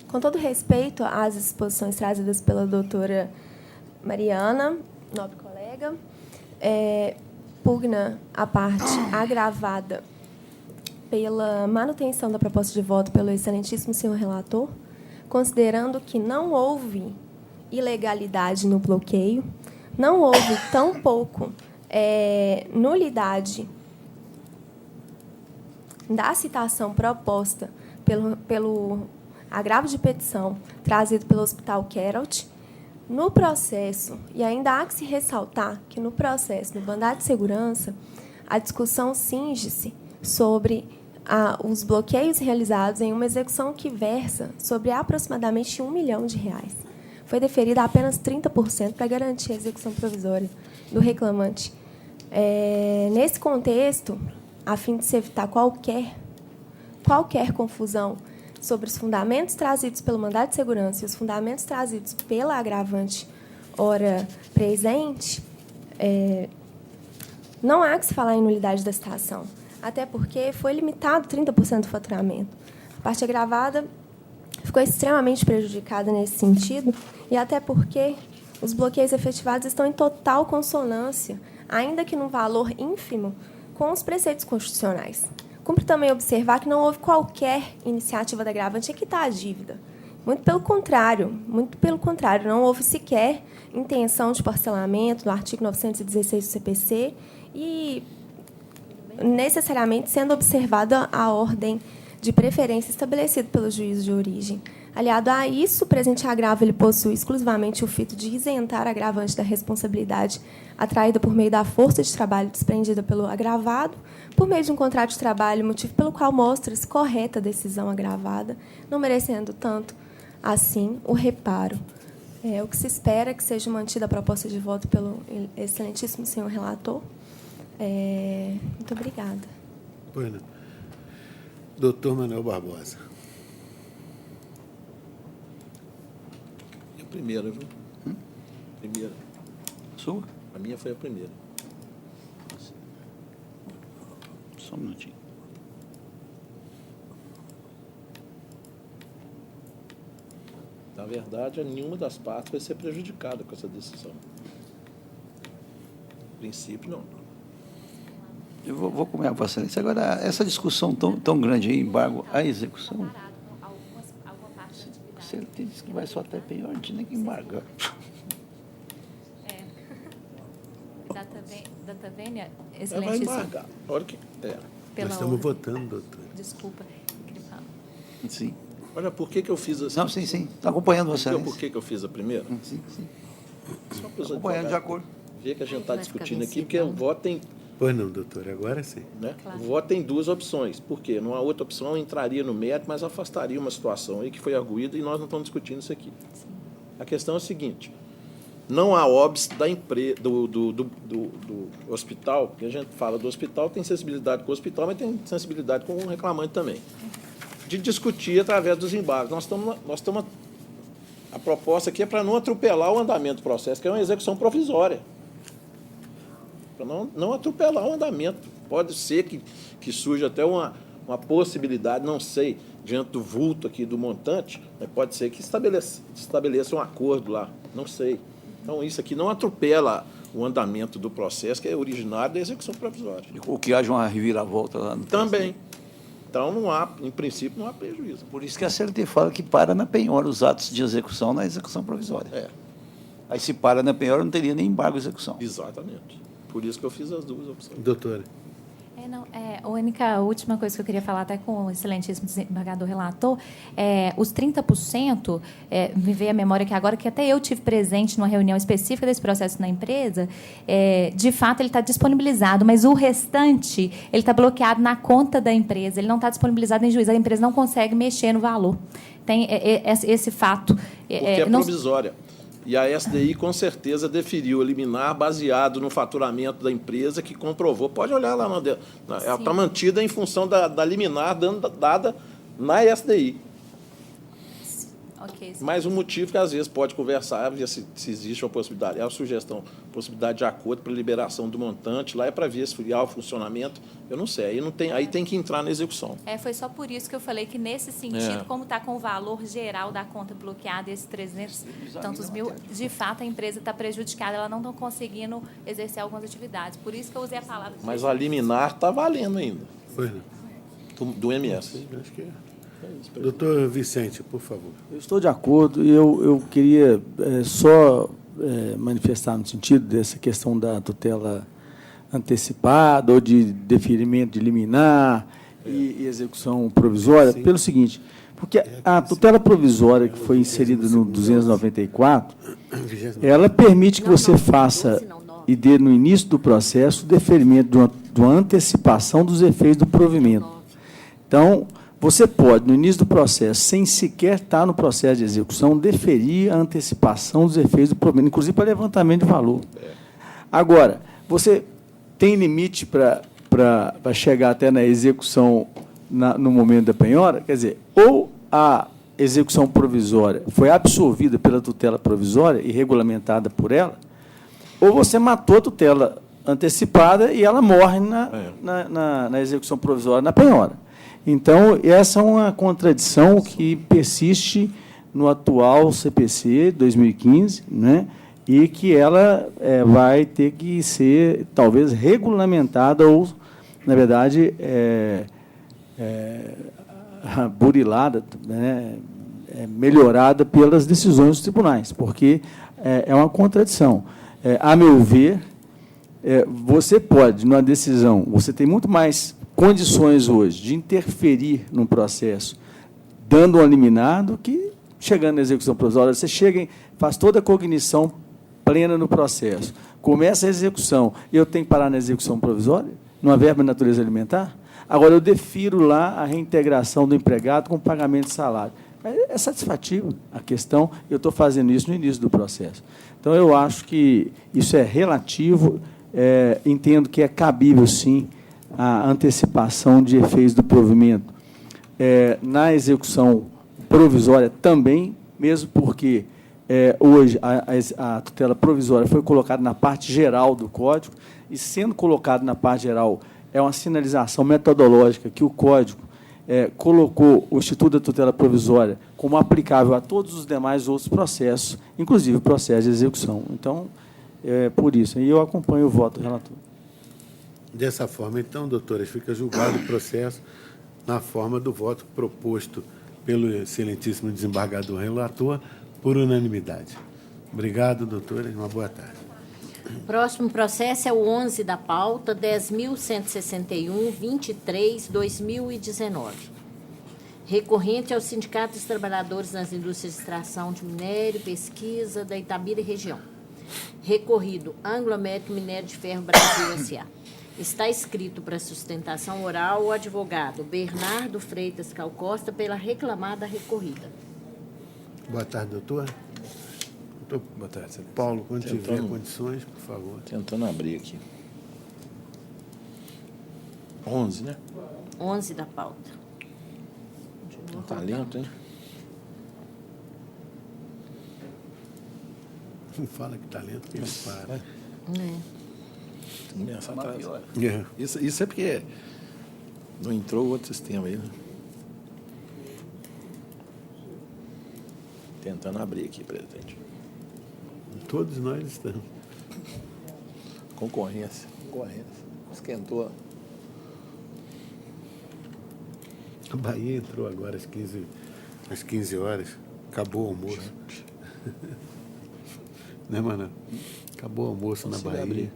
Com todo respeito às exposições trazidas pela doutora Mariana, nobre colega, pugna a parte agravada pela manutenção da proposta de voto pelo excelentíssimo senhor relator, considerando que não houve ilegalidade no bloqueio, não houve tampouco nulidade da citação proposta pelo agravo de petição trazido pelo Hospital Queralt. No processo, e ainda há que se ressaltar que no processo, no mandado de segurança, a discussão cinge-se sobre os bloqueios realizados em uma execução que versa sobre aproximadamente R$ 1 milhão. Foi deferida apenas 30% para garantir a execução provisória do reclamante. Nesse contexto, a fim de se evitar qualquer confusão sobre os fundamentos trazidos pelo mandado de segurança e os fundamentos trazidos pela agravante ora presente, não há que se falar em nulidade da citação, até porque foi limitado 30% do faturamento. A parte agravada ficou extremamente prejudicada nesse sentido, e até porque os bloqueios efetivados estão em total consonância, ainda que num valor ínfimo, com os preceitos constitucionais. Cumpre também observar que não houve qualquer iniciativa da agravante em quitar a dívida. Muito pelo contrário, não houve sequer intenção de parcelamento no artigo 916 do CPC e, necessariamente, sendo observada a ordem de preferência estabelecida pelo juízo de origem. Aliado a isso, o presente agravo ele possui exclusivamente o fito de isentar a agravante da responsabilidade atraída por meio da força de trabalho desprendida pelo agravado, por meio de um contrato de trabalho, motivo pelo qual mostra-se correta a decisão agravada, não merecendo tanto, assim, o reparo. O que se espera é que seja mantida a proposta de voto pelo excelentíssimo senhor relator. Muito obrigada. Bueno. Doutor Manuel Barbosa. A primeira, viu? Primeira. Sua? A minha foi a primeira. Só um minutinho. Na verdade, nenhuma das partes vai ser prejudicada com essa decisão. No princípio, não. Eu vou comer a Vossa Excelência. Agora, essa discussão tão grande aí, embargo à execução, se ele diz que vai só até pior, a gente nem que embargar. Data Vênia, vai embargar. A hora que Nós estamos votando, doutor. Desculpa. Sim. Olha, por que eu fiz assim? Não, sim. Está acompanhando você. Por que eu fiz a primeira? Sim. Só para os acompanhando de acordo. Ver que a gente está discutindo aqui, porque o voto tem... Pois não, doutor, agora sim. Né? Claro. O voto tem duas opções. Por quê? Numa outra opção entraria no mérito, mas afastaria uma situação aí que foi arguída e nós não estamos discutindo isso aqui. Sim. A questão é a seguinte: não há óbice do hospital, porque a gente fala do hospital, tem sensibilidade com o hospital, mas tem sensibilidade com o reclamante também, de discutir através dos embargos. Nós estamos a proposta aqui é para não atropelar o andamento do processo, que é uma execução provisória. Para não atropelar o andamento. Pode ser que surja até uma possibilidade, não sei, diante do vulto aqui do montante, mas pode ser que estabeleça um acordo lá, não sei. Então, isso aqui não atropela o andamento do processo, que é originário da execução provisória. Ou que haja uma reviravolta lá no também. Então, não há, em princípio, não há prejuízo. Por isso que a CLT fala que para na penhora os atos de execução na execução provisória. Aí, se para na penhora, não teria nem embargo à execução. Exatamente. Por isso que eu fiz as duas opções. Doutora. A única última coisa que eu queria falar, até com o excelentíssimo desembargador relator, os 30%, me veio à memória que agora, que até eu tive presente numa reunião específica desse processo na empresa, de fato ele está disponibilizado, mas o restante ele está bloqueado na conta da empresa, ele não está disponibilizado em juízo, a empresa não consegue mexer no valor. Tem esse fato. Porque é provisória. E a SDI, com certeza, deferiu liminar baseado no faturamento da empresa que comprovou. Pode olhar lá. Ela está mantida em função da liminar dada na SDI. Okay, mais um motivo que, às vezes, pode conversar, ver se existe uma possibilidade. É uma sugestão, possibilidade de acordo para liberação do montante. Lá é para ver se há o funcionamento. Eu não sei. Aí tem que entrar na execução. Foi só por isso que eu falei que, nesse sentido, como está com o valor geral da conta bloqueada, esses 300 tantos mil, de fato, a empresa está prejudicada. Ela não está conseguindo exercer algumas atividades. Por isso que eu usei a palavra. Mas a liminar está valendo ainda. Foi, né? Do MS. Acho que é. Doutor Vicente, por favor. Eu estou de acordo e eu queria só manifestar no sentido dessa questão da tutela antecipada ou de deferimento de liminar e execução provisória, pelo seguinte, porque a tutela provisória que foi inserida no 294, ela permite que você faça e dê no início do processo o deferimento de uma antecipação dos efeitos do provimento. Então, você pode, no início do processo, sem sequer estar no processo de execução, deferir a antecipação dos efeitos do provimento, inclusive para levantamento de valor. Agora, você tem limite para chegar até na execução no momento da penhora? Quer dizer, ou a execução provisória foi absorvida pela tutela provisória e regulamentada por ela, ou você matou a tutela antecipada e ela morre na execução provisória, na penhora. Então, essa é uma contradição que persiste no atual CPC 2015, né, e que ela vai ter que ser, talvez, regulamentada ou, na verdade, burilada, né, melhorada pelas decisões dos tribunais, porque é uma contradição. A meu ver, você pode, numa decisão, você tem muito mais condições hoje de interferir no processo, dando uma liminar, do que chegando na execução provisória. Você chega, faz toda a cognição plena no processo, começa a execução, e eu tenho que parar na execução provisória, numa verba de natureza alimentar? Agora, eu defiro lá a reintegração do empregado com pagamento de salário. É satisfatível a questão, eu estou fazendo isso no início do processo. Então, eu acho que isso é relativo, entendo que é cabível, sim, a antecipação de efeitos do provimento. Na execução provisória também, mesmo porque hoje a tutela provisória foi colocada na parte geral do Código, e, sendo colocado na parte geral, é uma sinalização metodológica que o Código colocou o Instituto da Tutela Provisória como aplicável a todos os demais outros processos, inclusive o processo de execução. Então, por isso, e eu acompanho o voto do relator. Dessa forma, então, doutores, fica julgado o processo na forma do voto proposto pelo excelentíssimo desembargador relator, por unanimidade. Obrigado, doutores. Uma boa tarde. Próximo processo é o 11 da pauta, 10.161, 23/2019. Recorrente ao Sindicato dos Trabalhadores nas Indústrias de Extração de Minério, Pesquisa da Itabira e Região. Recorrido Anglo-Américo Minério de Ferro Brasil S.A. Está escrito para sustentação oral o advogado Bernardo Freitas Calcosta pela reclamada recorrida. Boa tarde, doutor. Boa tarde, excelência. Paulo, quando tiver condições, por favor. Tentando abrir aqui. 11, né? 11 da pauta. Está lento, hein? Não fala que está lento, que ele para. Começa atrás. Isso é porque não entrou outro sistema aí, né? Tentando abrir aqui, presidente. Todos nós estamos. Concorrência. Esquentou. A Bahia entrou agora às 15 horas. Acabou o almoço. Né, mano? Acabou o almoço na Bahia. Abrir.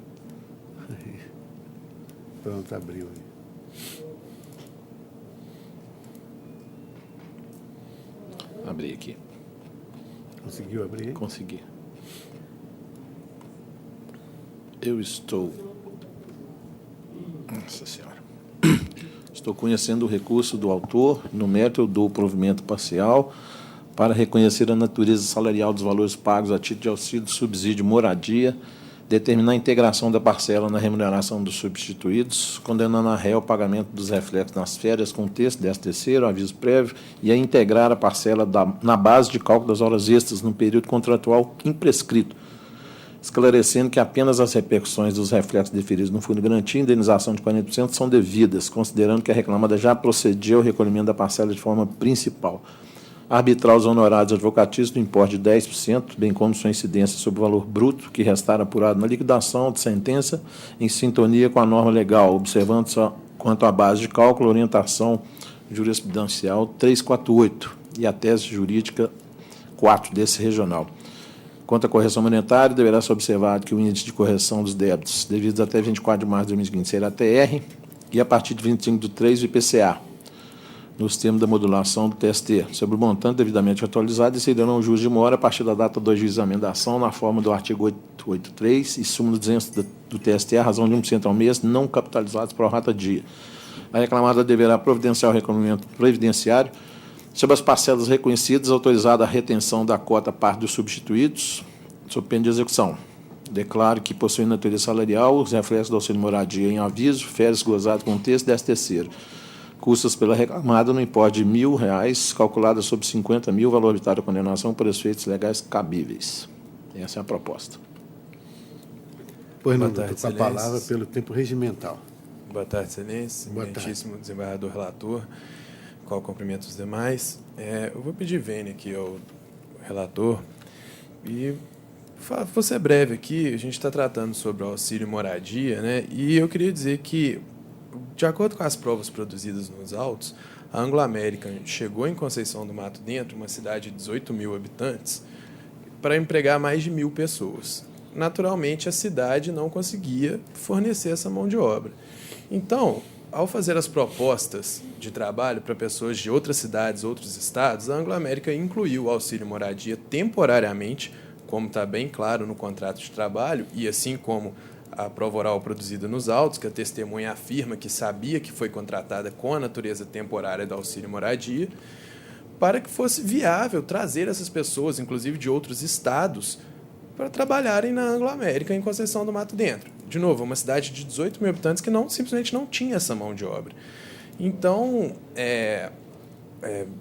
Pronto, abriu aí. Abri aqui. Conseguiu abrir? Consegui. Eu estou... Nossa Senhora. Estou conhecendo o recurso do autor. No mérito, eu dou o provimento parcial para reconhecer a natureza salarial dos valores pagos a título de auxílio, subsídio, moradia, determinar a integração da parcela na remuneração dos substituídos, condenando a réu ao pagamento dos reflexos nas férias com texto, 13º, aviso prévio, e a integrar a parcela na base de cálculo das horas extras no período contratual imprescrito, esclarecendo que apenas as repercussões dos reflexos deferidos no fundo de garantia e indenização de 40% são devidas, considerando que a reclamada já procedia ao recolhimento da parcela de forma principal. Arbitrar os honorários advocatícios no importe de 10%, bem como sua incidência sobre o valor bruto que restar apurado na liquidação de sentença, em sintonia com a norma legal, observando só quanto à base de cálculo, orientação jurisprudencial 348 e a tese jurídica 4 desse regional. Quanto à correção monetária, deverá ser observado que o índice de correção dos débitos devidos até 24 de março de 2015 será TR e, a partir de 25/3, o IPCA, nos termos da modulação do TST, sobre o montante devidamente atualizado, decidirão o juiz de mora a partir da data do ajuizamento da ação, na forma do artigo 883 e súmula 200 do TST, a razão de 1% ao mês, não capitalizados por rata dia. A reclamada deverá providenciar o recolhimento previdenciário sobre as parcelas reconhecidas, autorizada a retenção da cota parte dos substituídos, sob pena de execução. Declaro que, possuindo natureza salarial, os reflexos do auxílio moradia em aviso, férias gozado com texto, 13º. Custas pela reclamada no importe de R$ 1.000, calculada sobre 50 mil, valor arbitrário da condenação por efeitos legais cabíveis. Essa é a proposta. Pois não, doutor, com a palavra pelo tempo regimental. Boa tarde, Excelência. Eminentíssimo desembargador relator, qual cumprimento os demais. Eu vou pedir vênia aqui ao relator e vou ser breve aqui. A gente está tratando sobre o auxílio moradia, né? E eu queria dizer que, de acordo com as provas produzidas nos autos, a Anglo-América chegou em Conceição do Mato Dentro, uma cidade de 18 mil habitantes, para empregar mais de 1.000 pessoas. Naturalmente, a cidade não conseguia fornecer essa mão de obra. Então, ao fazer as propostas de trabalho para pessoas de outras cidades, outros estados, a Anglo-América incluiu o auxílio moradia temporariamente, como está bem claro no contrato de trabalho, e assim como a prova oral produzida nos autos, que a testemunha afirma que sabia que foi contratada com a natureza temporária do auxílio moradia, para que fosse viável trazer essas pessoas, inclusive de outros estados, para trabalharem na Anglo-América em Conceição do Mato Dentro. De novo, uma cidade de 18 mil habitantes que simplesmente não tinha essa mão de obra. Então,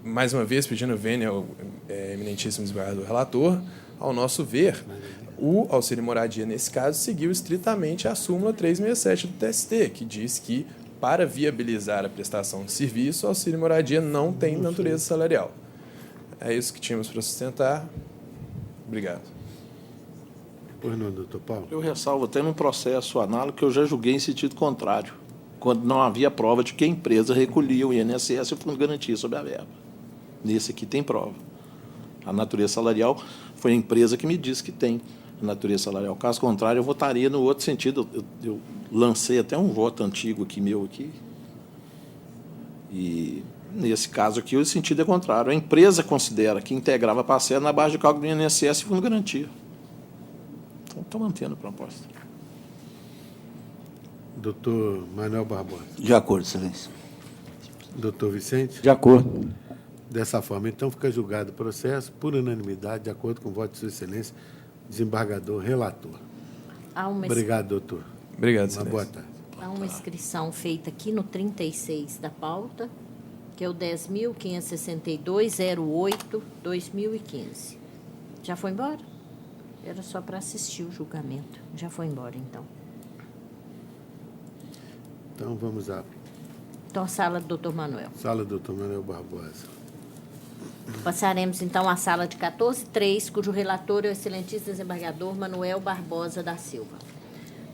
mais uma vez, pedindo vênia ao eminentíssimo desembargador relator, ao nosso ver, o auxílio moradia, nesse caso, seguiu estritamente a súmula 367 do TST, que diz que, para viabilizar a prestação de serviço, o auxílio moradia não tem natureza salarial. É isso que tínhamos para sustentar. Obrigado. Pois não, doutor Paulo? Eu ressalvo até num processo análogo que eu já julguei em sentido contrário, quando não havia prova de que a empresa recolhia o INSS e o Fundo de Garantia sobre a verba. Nesse aqui tem prova. A natureza salarial foi a empresa que me disse que tem a natureza salarial. Caso contrário, eu votaria no outro sentido. Eu lancei até um voto antigo aqui, meu aqui. E, nesse caso aqui, o sentido é contrário. A empresa considera que integrava a parcela na base de cálculo do INSS e Fundo de Garantia. Então, estou mantendo a proposta. Doutor Manuel Barbosa. De acordo, Excelência. Doutor Vicente. De acordo. Dessa forma, então, fica julgado o processo por unanimidade, de acordo com o voto de Sua Excelência, desembargador relator. Obrigado, doutor. Obrigado, Excelência. Uma boa tarde. Há uma inscrição feita aqui no 36 da pauta, que é o 10.562.08/2015. Já foi embora? Era só para assistir o julgamento. Já foi embora, então. Então, vamos à... Então, a sala do doutor Manuel. Sala do doutor Manuel Barbosa. Passaremos, então, à sala de 14.3, cujo relator é o excelentíssimo desembargador Manuel Barbosa da Silva.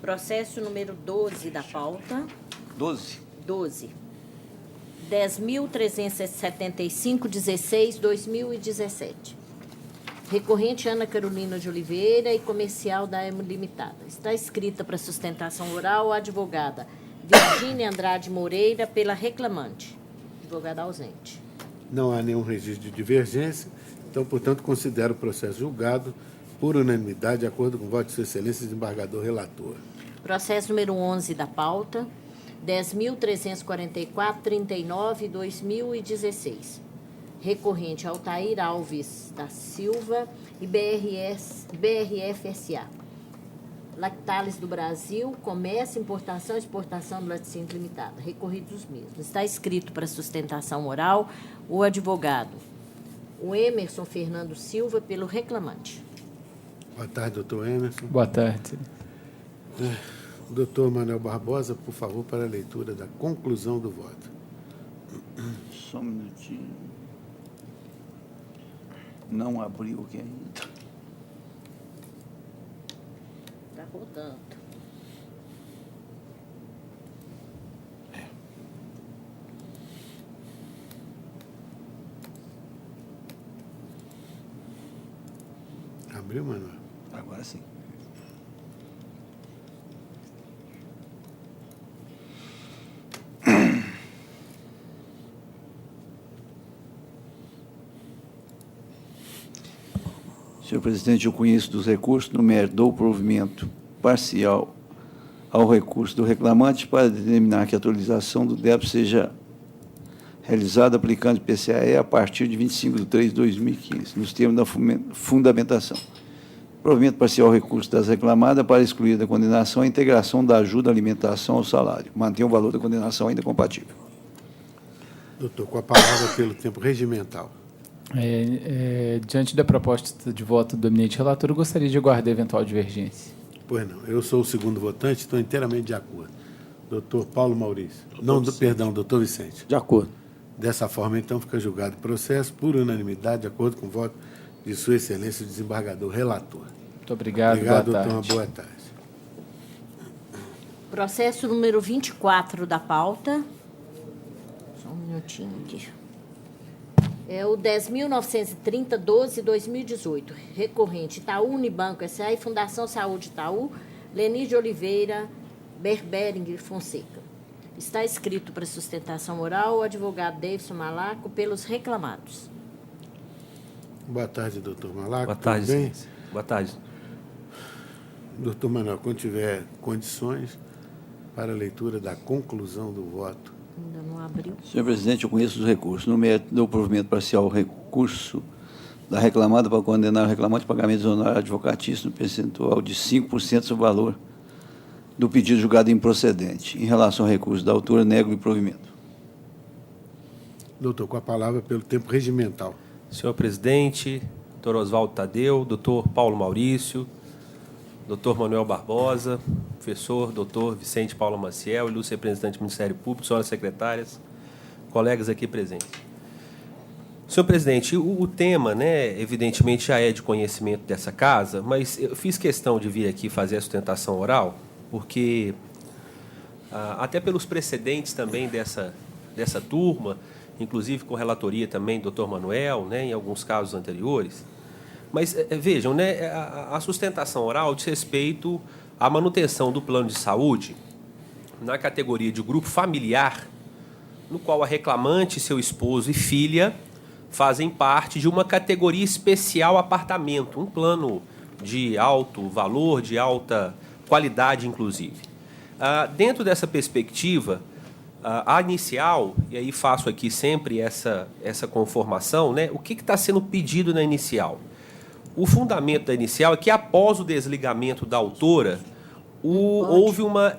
Processo número 12 da pauta. 12. 10.375.16/2017. Recorrente Ana Carolina de Oliveira e comercial da Emo Limitada. Está escrita para sustentação oral a advogada Virgínia Andrade Moreira pela reclamante. Advogada ausente. Não há nenhum registro de divergência, então, portanto, considero o processo julgado por unanimidade, de acordo com o voto de Sua Excelência, desembargador relator. Processo número 11 da pauta, 10.344.39/2016. recorrente Altair Alves da Silva e BRF-SA. Lactalis do Brasil, comércio, importação e exportação do laticínio limitada, recorridos os mesmos. Está escrito para sustentação oral o advogado, o Emerson Fernando Silva, pelo reclamante. Boa tarde, doutor Emerson. Boa tarde. Doutor Manuel Barbosa, por favor, para a leitura da conclusão do voto. Só um minutinho. Não abriu aqui ainda. Está rodando. Abriu, Manuel? Agora sim. Senhor presidente, eu conheço dos recursos no mérito do provimento parcial ao recurso do reclamante para determinar que a atualização do débito seja realizada aplicando o PCAE a partir de 25/3/2015, nos termos da fundamentação. Provimento parcial ao recurso das reclamadas para excluir da condenação a integração da ajuda à alimentação ao salário. Mantém o valor da condenação ainda compatível. Doutor, com a palavra pelo tempo regimental. Diante da proposta de voto do eminente relator, eu gostaria de aguardar eventual divergência. Pois não, eu sou o segundo votante, estou inteiramente de acordo. Doutor Paulo Maurício. Doutor Vicente. De acordo. Dessa forma, então, fica julgado o processo por unanimidade, de acordo com o voto de Sua Excelência o desembargador relator. Muito obrigado, Obrigado, boa doutor. tarde. Uma boa tarde. Processo número 24 da pauta. Só um minutinho aqui. É o 10.930-12/2018. Recorrente Itaú Unibanco S.A. e Fundação Saúde Itaú, Lenir de Oliveira Berbering Fonseca. Está escrito para sustentação oral o advogado Davidson Malaco pelos reclamados. Boa tarde, doutor Malaco. Boa tarde, tudo bem? Boa tarde. Doutor Manuel, quando tiver condições para a leitura da conclusão do voto. Ainda não abriu. Senhor presidente, eu conheço os recursos. No mérito do provimento parcial ao recurso da reclamada para condenar o reclamante a pagamento de honorário advocatício no percentual de 5% sobre o valor do pedido julgado improcedente. Em relação ao recurso da autora, nego o provimento. Doutor, com a palavra pelo tempo regimental. Senhor presidente, doutor Oswaldo Tadeu, doutor Paulo Maurício, doutor Manuel Barbosa, professor doutor Vicente Paulo Maciel, ilustre representante do Ministério Público, senhoras secretárias, colegas aqui presentes. Senhor presidente, o tema, né, evidentemente, já é de conhecimento dessa casa, mas eu fiz questão de vir aqui fazer a sustentação oral, porque, até pelos precedentes também dessa turma, inclusive com relatoria também do doutor Manuel, né, em alguns casos anteriores. Mas, vejam, né, a sustentação oral diz respeito à manutenção do plano de saúde na categoria de grupo familiar, no qual a reclamante, seu esposo e filha fazem parte de uma categoria especial apartamento, um plano de alto valor, de alta qualidade, inclusive. Dentro dessa perspectiva, a inicial, e aí faço aqui sempre essa conformação, né, o que está sendo pedido na inicial? O fundamento da inicial é que, após o desligamento da autora, houve uma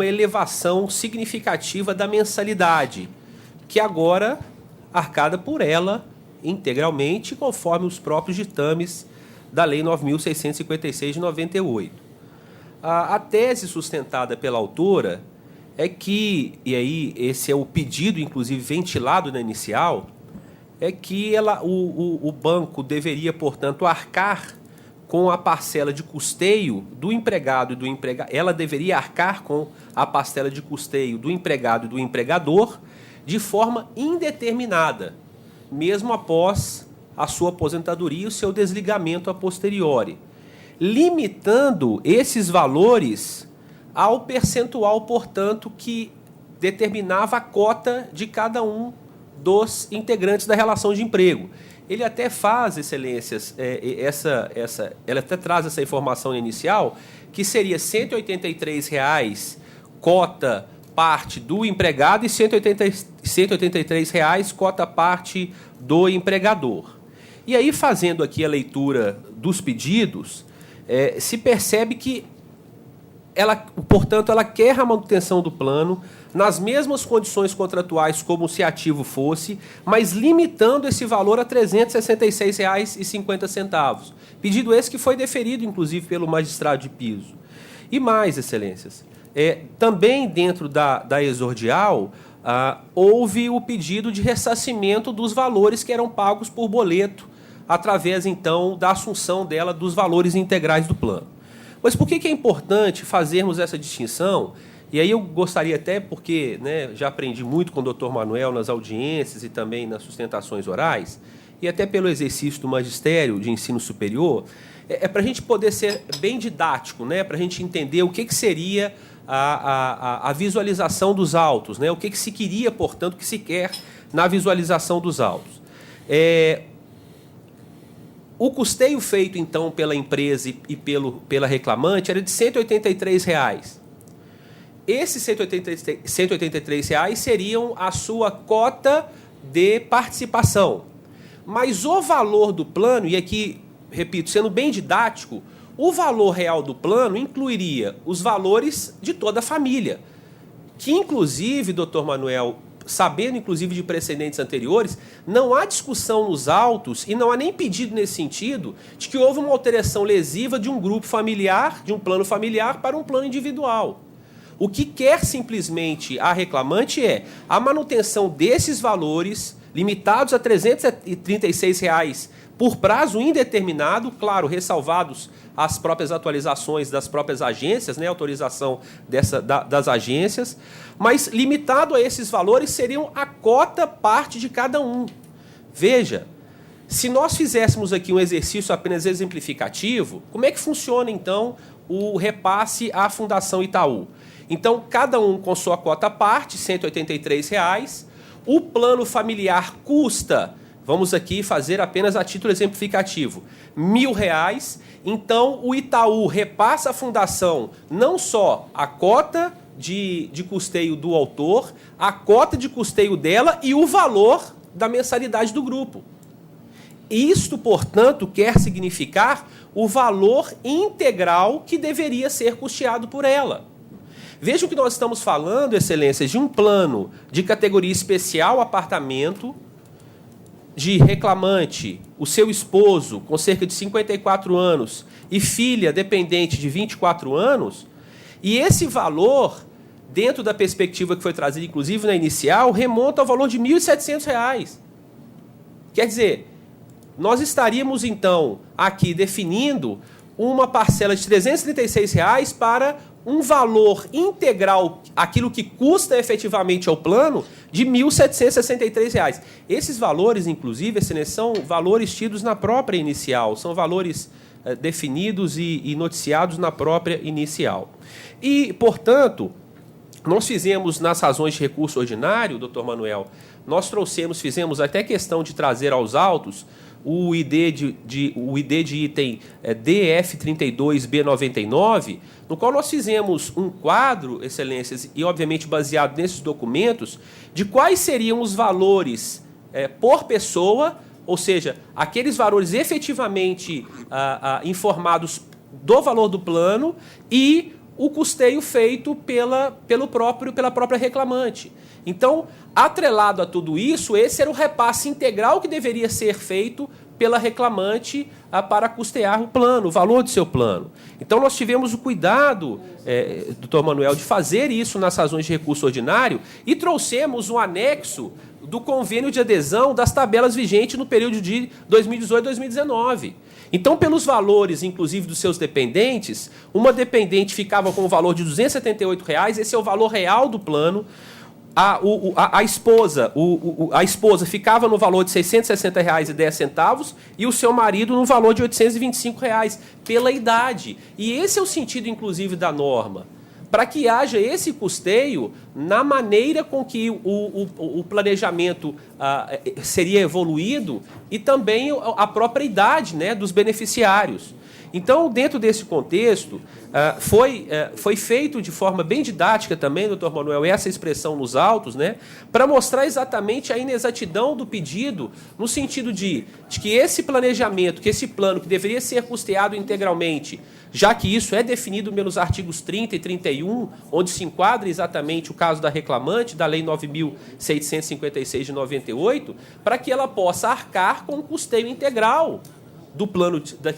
elevação significativa da mensalidade, que agora arcada por ela integralmente, conforme os próprios ditames da Lei 9.656 de 98. A tese sustentada pela autora é que, e aí esse é o pedido, inclusive, ventilado na inicial, é que o banco deveria, portanto, arcar com a parcela de custeio do empregado e do empregado. Ela deveria arcar com a parcela de custeio do empregado e do empregador de forma indeterminada, mesmo após a sua aposentadoria e o seu desligamento a posteriori, limitando esses valores ao percentual, portanto, que determinava a cota de cada um dos integrantes da relação de emprego. Ele até faz, excelências, ela até traz essa informação inicial, que seria R$ 183 cota parte do empregado e R$ 183 cota parte do empregador. E aí, fazendo aqui a leitura dos pedidos, se percebe que portanto, ela quer a manutenção do plano nas mesmas condições contratuais como se ativo fosse, mas limitando esse valor a R$ 366,50. Pedido esse que foi deferido, inclusive, pelo magistrado de piso. E mais, excelências, também dentro da exordial, houve o pedido de ressarcimento dos valores que eram pagos por boleto, através, então, da assunção dela dos valores integrais do plano. Mas por que é importante fazermos essa distinção? E aí eu gostaria até, porque já aprendi muito com o doutor Manuel nas audiências e também nas sustentações orais, e até pelo exercício do magistério de ensino superior, para a gente poder ser bem didático, para a gente entender o que seria a visualização dos autos, o que se queria, portanto, o que se quer na visualização dos autos. O custeio feito, então, pela empresa e pela reclamante era de R$ 183. Esses R$ 183 seriam a sua cota de participação. Mas o valor do plano, e aqui, repito, sendo bem didático, o valor real do plano incluiria os valores de toda a família, que, inclusive, doutor Manuel, sabendo, inclusive, de precedentes anteriores, não há discussão nos autos e não há nem pedido nesse sentido de que houve uma alteração lesiva de um grupo familiar, de um plano familiar para um plano individual. O que quer simplesmente a reclamante é a manutenção desses valores limitados a R$ 336 por prazo indeterminado, claro, ressalvados as próprias atualizações das próprias agências, autorização das agências, mas limitado a esses valores seriam a cota parte de cada um. Veja, se nós fizéssemos aqui um exercício apenas exemplificativo, como é que funciona, então, o repasse à Fundação Itaú? Então, cada um com sua cota parte, R$ 183, o plano familiar custa, vamos aqui fazer apenas a título exemplificativo, R$ 1.000, então o Itaú repassa à Fundação não só a cota de custeio do autor, a cota de custeio dela e o valor da mensalidade do grupo. Isto, portanto, quer significar o valor integral que deveria ser custeado por ela. Vejam que nós estamos falando, excelências, de um plano de categoria especial apartamento, de reclamante, o seu esposo com cerca de 54 anos e filha dependente de 24 anos, e esse valor, dentro da perspectiva que foi trazida, inclusive na inicial, remonta ao valor de R$ 1.700. Quer dizer, nós estaríamos, então, aqui definindo uma parcela de R$ 336 para um valor integral, aquilo que custa efetivamente ao plano, de R$ 1.763. Esses valores, inclusive, são valores tidos na própria inicial, são valores definidos e noticiados na própria inicial. E, portanto, nós fizemos nas razões de recurso ordinário, doutor Manuel, nós fizemos até questão de trazer aos autos o ID de item DF32B99, no qual nós fizemos um quadro, excelências, e obviamente baseado nesses documentos, de quais seriam os valores por pessoa, ou seja, aqueles valores efetivamente informados do valor do plano e o custeio feito pela própria reclamante. Então, atrelado a tudo isso, esse era o repasse integral que deveria ser feito pela reclamante para custear o plano, o valor do seu plano. Então, nós tivemos o cuidado, doutor Manuel, de fazer isso nas razões de recurso ordinário e trouxemos um anexo do convênio de adesão das tabelas vigentes no período de 2018 e 2019. Então, pelos valores, inclusive, dos seus dependentes, uma dependente ficava com o valor de R$ 278, esse é o valor real do plano. A esposa ficava no valor de R$ 660,10 e o seu marido no valor de R$ 825 pela idade. E esse é o sentido, inclusive, da norma, para que haja esse custeio na maneira com que o planejamento seria evoluído e também a própria idade, dos beneficiários. Então, dentro desse contexto, foi feito de forma bem didática também, doutor Manuel, essa expressão nos autos, né, para mostrar exatamente a inexatidão do pedido, no sentido de que esse planejamento, que esse plano que deveria ser custeado integralmente, já que isso é definido pelos artigos 30 e 31, onde se enquadra exatamente o caso da reclamante, da Lei 9.656 de 98, para que ela possa arcar com o custeio integral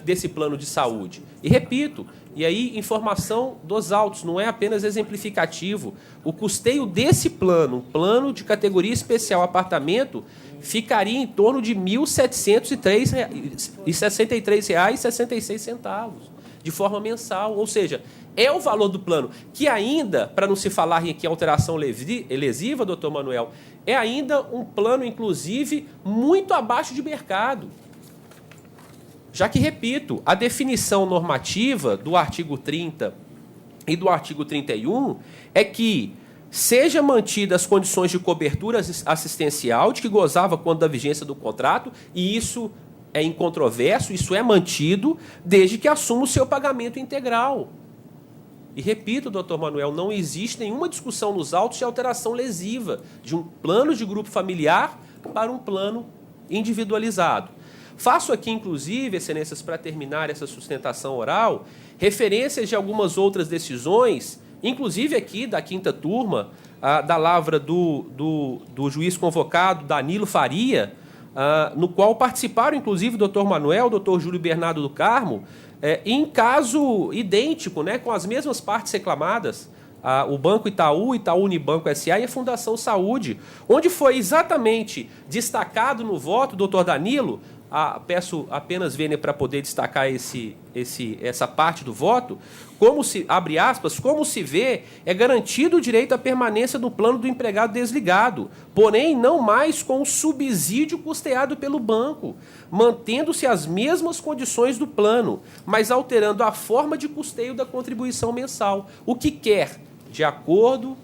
desse plano de saúde. E repito, e aí informação dos autos, não é apenas exemplificativo, o custeio desse plano, plano de categoria especial apartamento, ficaria em torno de R$ 1.763,66, de forma mensal, ou seja, é o valor do plano, que ainda, para não se falar aqui em alteração lesiva, doutor Manuel, é ainda um plano, inclusive, muito abaixo de mercado. Já que, repito, a definição normativa do artigo 30 e do artigo 31 é que seja mantidas as condições de cobertura assistencial de que gozava quando da vigência do contrato, e isso é incontroverso, isso é mantido, desde que assuma o seu pagamento integral. E repito, doutor Manuel, não existe nenhuma discussão nos autos de alteração lesiva de um plano de grupo familiar para um plano individualizado. Faço aqui, inclusive, excelências, para terminar essa sustentação oral, referências de algumas outras decisões, inclusive aqui da quinta turma, da lavra do juiz convocado Danilo Faria, no qual participaram, inclusive, o doutor Manuel, o doutor Júlio Bernardo do Carmo, em caso idêntico, né, com as mesmas partes reclamadas, o Banco Itaú, Itaú Unibanco S.A. e a Fundação Saúde, onde foi exatamente destacado no voto, doutor Danilo, peço apenas Vênia para poder destacar essa parte do voto, como se, abre aspas, como se vê, é garantido o direito à permanência do plano do empregado desligado, porém não mais com o subsídio custeado pelo banco, mantendo-se as mesmas condições do plano, mas alterando a forma de custeio da contribuição mensal, o que quer, de acordo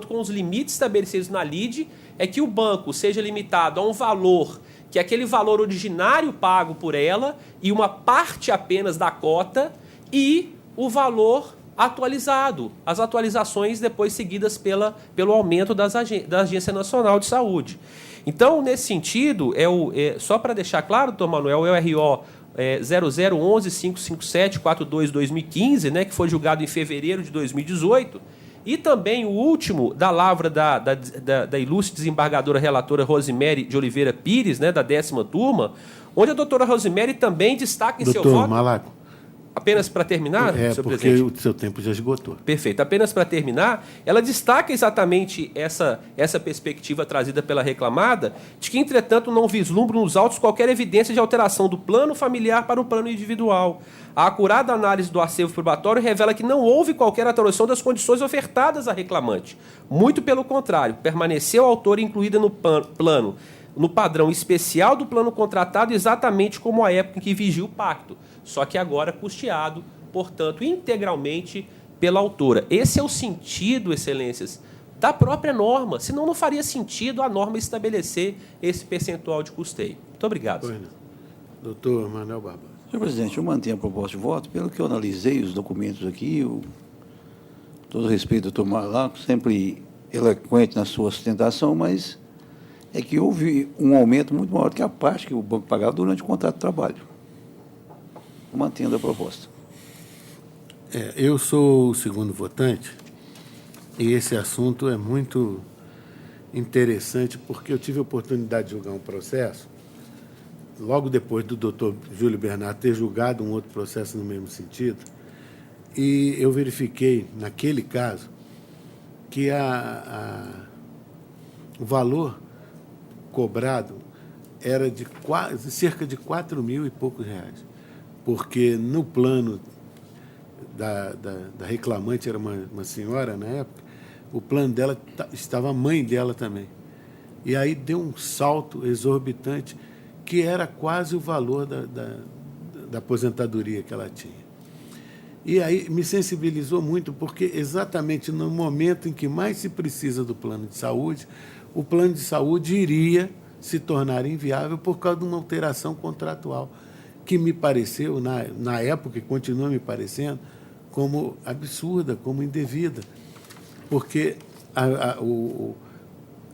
com os limites estabelecidos na LIDE, é que o banco seja limitado a um valor que é aquele valor originário pago por ela e uma parte apenas da cota e o valor atualizado, as atualizações depois seguidas pelo aumento da Agência Nacional de Saúde. Então, nesse sentido, só para deixar claro, doutor Manuel, é o RO 0011-557-42-2015, né, que foi julgado em fevereiro de 2018, e também o último da lavra da ilustre desembargadora relatora Rosemary de Oliveira Pires, né, da 10ª turma, onde a doutora Rosemary também destaca em seu voto... Doutor Malaco. Apenas para terminar, senhor porque presidente. O seu tempo já esgotou. Perfeito. Apenas para terminar, ela destaca exatamente essa perspectiva trazida pela reclamada, de que, entretanto, não vislumbra nos autos qualquer evidência de alteração do plano familiar para o plano individual. A acurada análise do acervo probatório revela que não houve qualquer alteração das condições ofertadas à reclamante. Muito pelo contrário, permaneceu a autora incluída no padrão especial do plano contratado, exatamente como a época em que vigia o pacto, só que agora custeado, portanto, integralmente pela autora. Esse é o sentido, excelências, da própria norma, senão não faria sentido a norma estabelecer esse percentual de custeio. Muito obrigado. Doutor Manuel Barbosa. Senhor presidente, eu mantenho a proposta de voto. Pelo que eu analisei os documentos aqui, todo respeito ao doutor Malaco, sempre eloquente na sua sustentação, mas é que houve um aumento muito maior do que a parte que o banco pagava durante o contrato de trabalho. Mantendo a proposta. Eu sou o segundo votante e esse assunto é muito interessante porque eu tive a oportunidade de julgar um processo logo depois do doutor Júlio Bernardo ter julgado um outro processo no mesmo sentido, e eu verifiquei, naquele caso, que o valor cobrado era de cerca de 4 mil e poucos reais, porque no plano da reclamante, era uma senhora na época, o plano dela estava a mãe dela também. E aí deu um salto exorbitante, que era quase o valor da aposentadoria que ela tinha. E aí me sensibilizou muito, porque exatamente no momento em que mais se precisa do plano de saúde, o plano de saúde iria se tornar inviável por causa de uma alteração contratual. que me pareceu, na época, e continua me parecendo, como absurda, como indevida, porque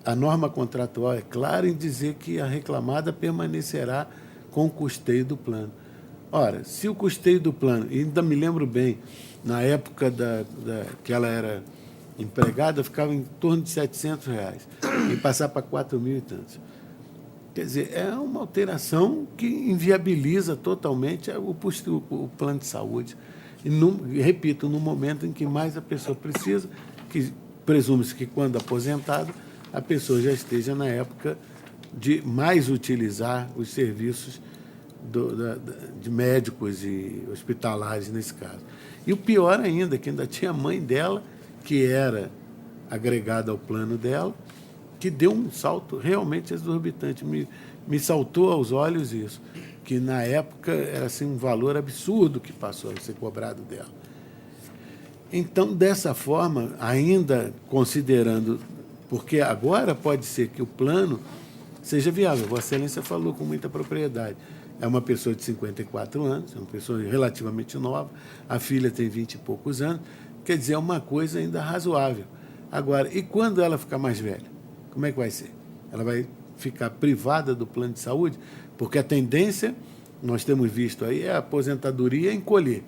a norma contratual é clara em dizer que a reclamada permanecerá com o custeio do plano. Ora, se o custeio do plano, e ainda me lembro bem, na época que ela era empregada, ficava em torno de R$700, e passar para 4.000 e tantos. Quer dizer, é uma alteração que inviabiliza totalmente o plano de saúde. E, repito, no momento em que mais a pessoa precisa, que presume-se que, quando aposentada, a pessoa já esteja na época de mais utilizar os serviços de médicos e hospitalares, nesse caso. E o pior ainda, que ainda tinha a mãe dela, que era agregada ao plano dela, que deu um salto realmente exorbitante. Me saltou aos olhos isso, que na época era assim, um valor absurdo que passou a ser cobrado dela. Então, dessa forma, ainda considerando, porque agora pode ser que o plano seja viável. Vossa Excelência falou com muita propriedade. É uma pessoa de 54 anos, é uma pessoa relativamente nova, a filha tem 20 e poucos anos, quer dizer, é uma coisa ainda razoável. Agora, e quando ela ficar mais velha? Como é que vai ser? Ela vai ficar privada do plano de saúde? Porque a tendência, nós temos visto aí, é a aposentadoria encolher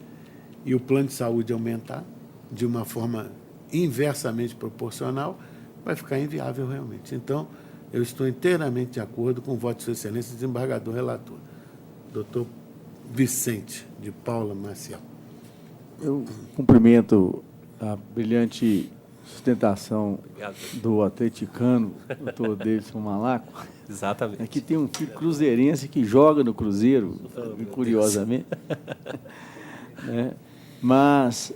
e o plano de saúde aumentar de uma forma inversamente proporcional, vai ficar inviável realmente. Então, eu estou inteiramente de acordo com o voto de Sua Excelência, desembargador relator, doutor Vicente de Paula Maciel. Eu cumprimento a brilhante sustentação do atleticano, doutor Davidson Malaco. Exatamente. Aqui tem um filho cruzeirense que joga no Cruzeiro, curiosamente. Mas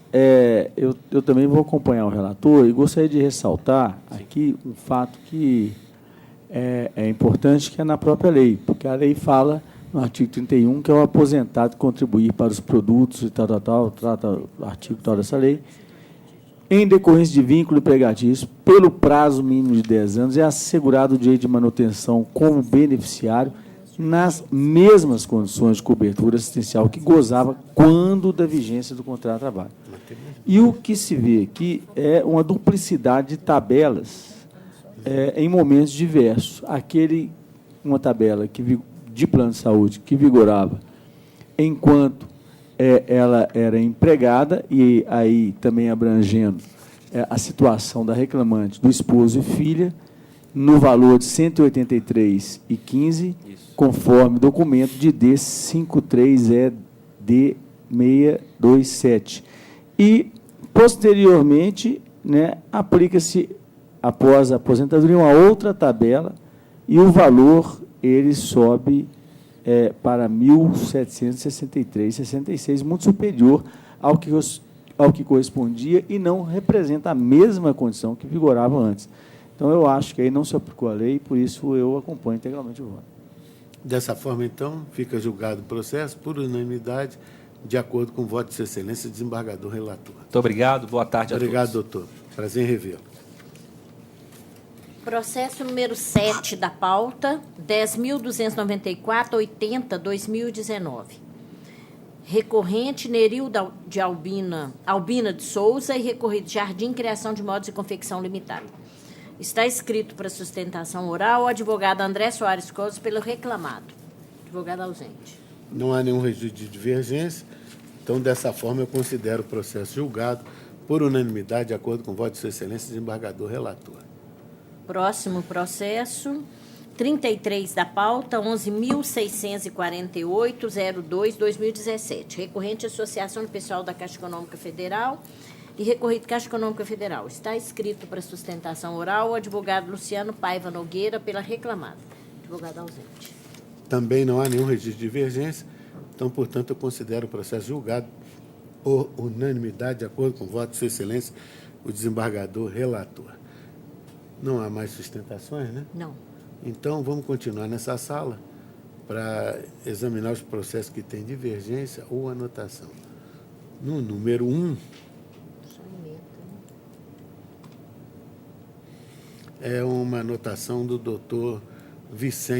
eu também vou acompanhar o relator e gostaria de ressaltar aqui um fato que é importante, que é na própria lei, porque a lei fala, no artigo 31, que é o aposentado contribuir para os produtos e tal, trata o artigo tal dessa lei, em decorrência de vínculo empregatício, pelo prazo mínimo de 10 anos, é assegurado o direito de manutenção como beneficiário nas mesmas condições de cobertura assistencial que gozava quando da vigência do contrato de trabalho. E o que se vê aqui é uma duplicidade de tabelas em momentos diversos. Uma tabela de plano de saúde que vigorava enquanto ela era empregada, e aí também abrangendo a situação da reclamante, do esposo e filha, no valor de R$ 183,15, conforme documento de D53ED627. E, posteriormente, aplica-se, após a aposentadoria, uma outra tabela, e o valor ele sobe para R$ 1.763,66, muito superior ao que correspondia e não representa a mesma condição que vigorava antes. Então, eu acho que aí não se aplicou a lei, por isso eu acompanho integralmente o voto. Dessa forma, então, fica julgado o processo por unanimidade, de acordo com o voto de Sua Excelência, desembargador relator. Muito obrigado, boa tarde a todos. Obrigado, doutor. Prazer em revê-lo. Processo número 7 da pauta, 10.294/80/2019. Recorrente Nerilda de Albina de Souza e recorrido Jardim Criação de Modos e Confecção Limitada. Está escrito para sustentação oral o advogado André Soares Costa pelo reclamado. Advogado ausente. Não há nenhum registro de divergência, então, dessa forma, eu considero o processo julgado por unanimidade, de acordo com o voto de Sua Excelência, desembargador relator. Próximo processo, 33 da pauta, 11.648/02/2017. Recorrente Associação de Pessoal da Caixa Econômica Federal e recorrido Caixa Econômica Federal. Está escrito para sustentação oral o advogado Luciano Paiva Nogueira pela reclamada. Advogado ausente. Também não há nenhum registro de divergência, então, portanto, eu considero o processo julgado por unanimidade, de acordo com o voto de Sua Excelência, o desembargador relator. Não há mais sustentações, né? Não. Então, vamos continuar nessa sala para examinar os processos que têm divergência ou anotação. No número 1, é uma anotação do doutor Vicente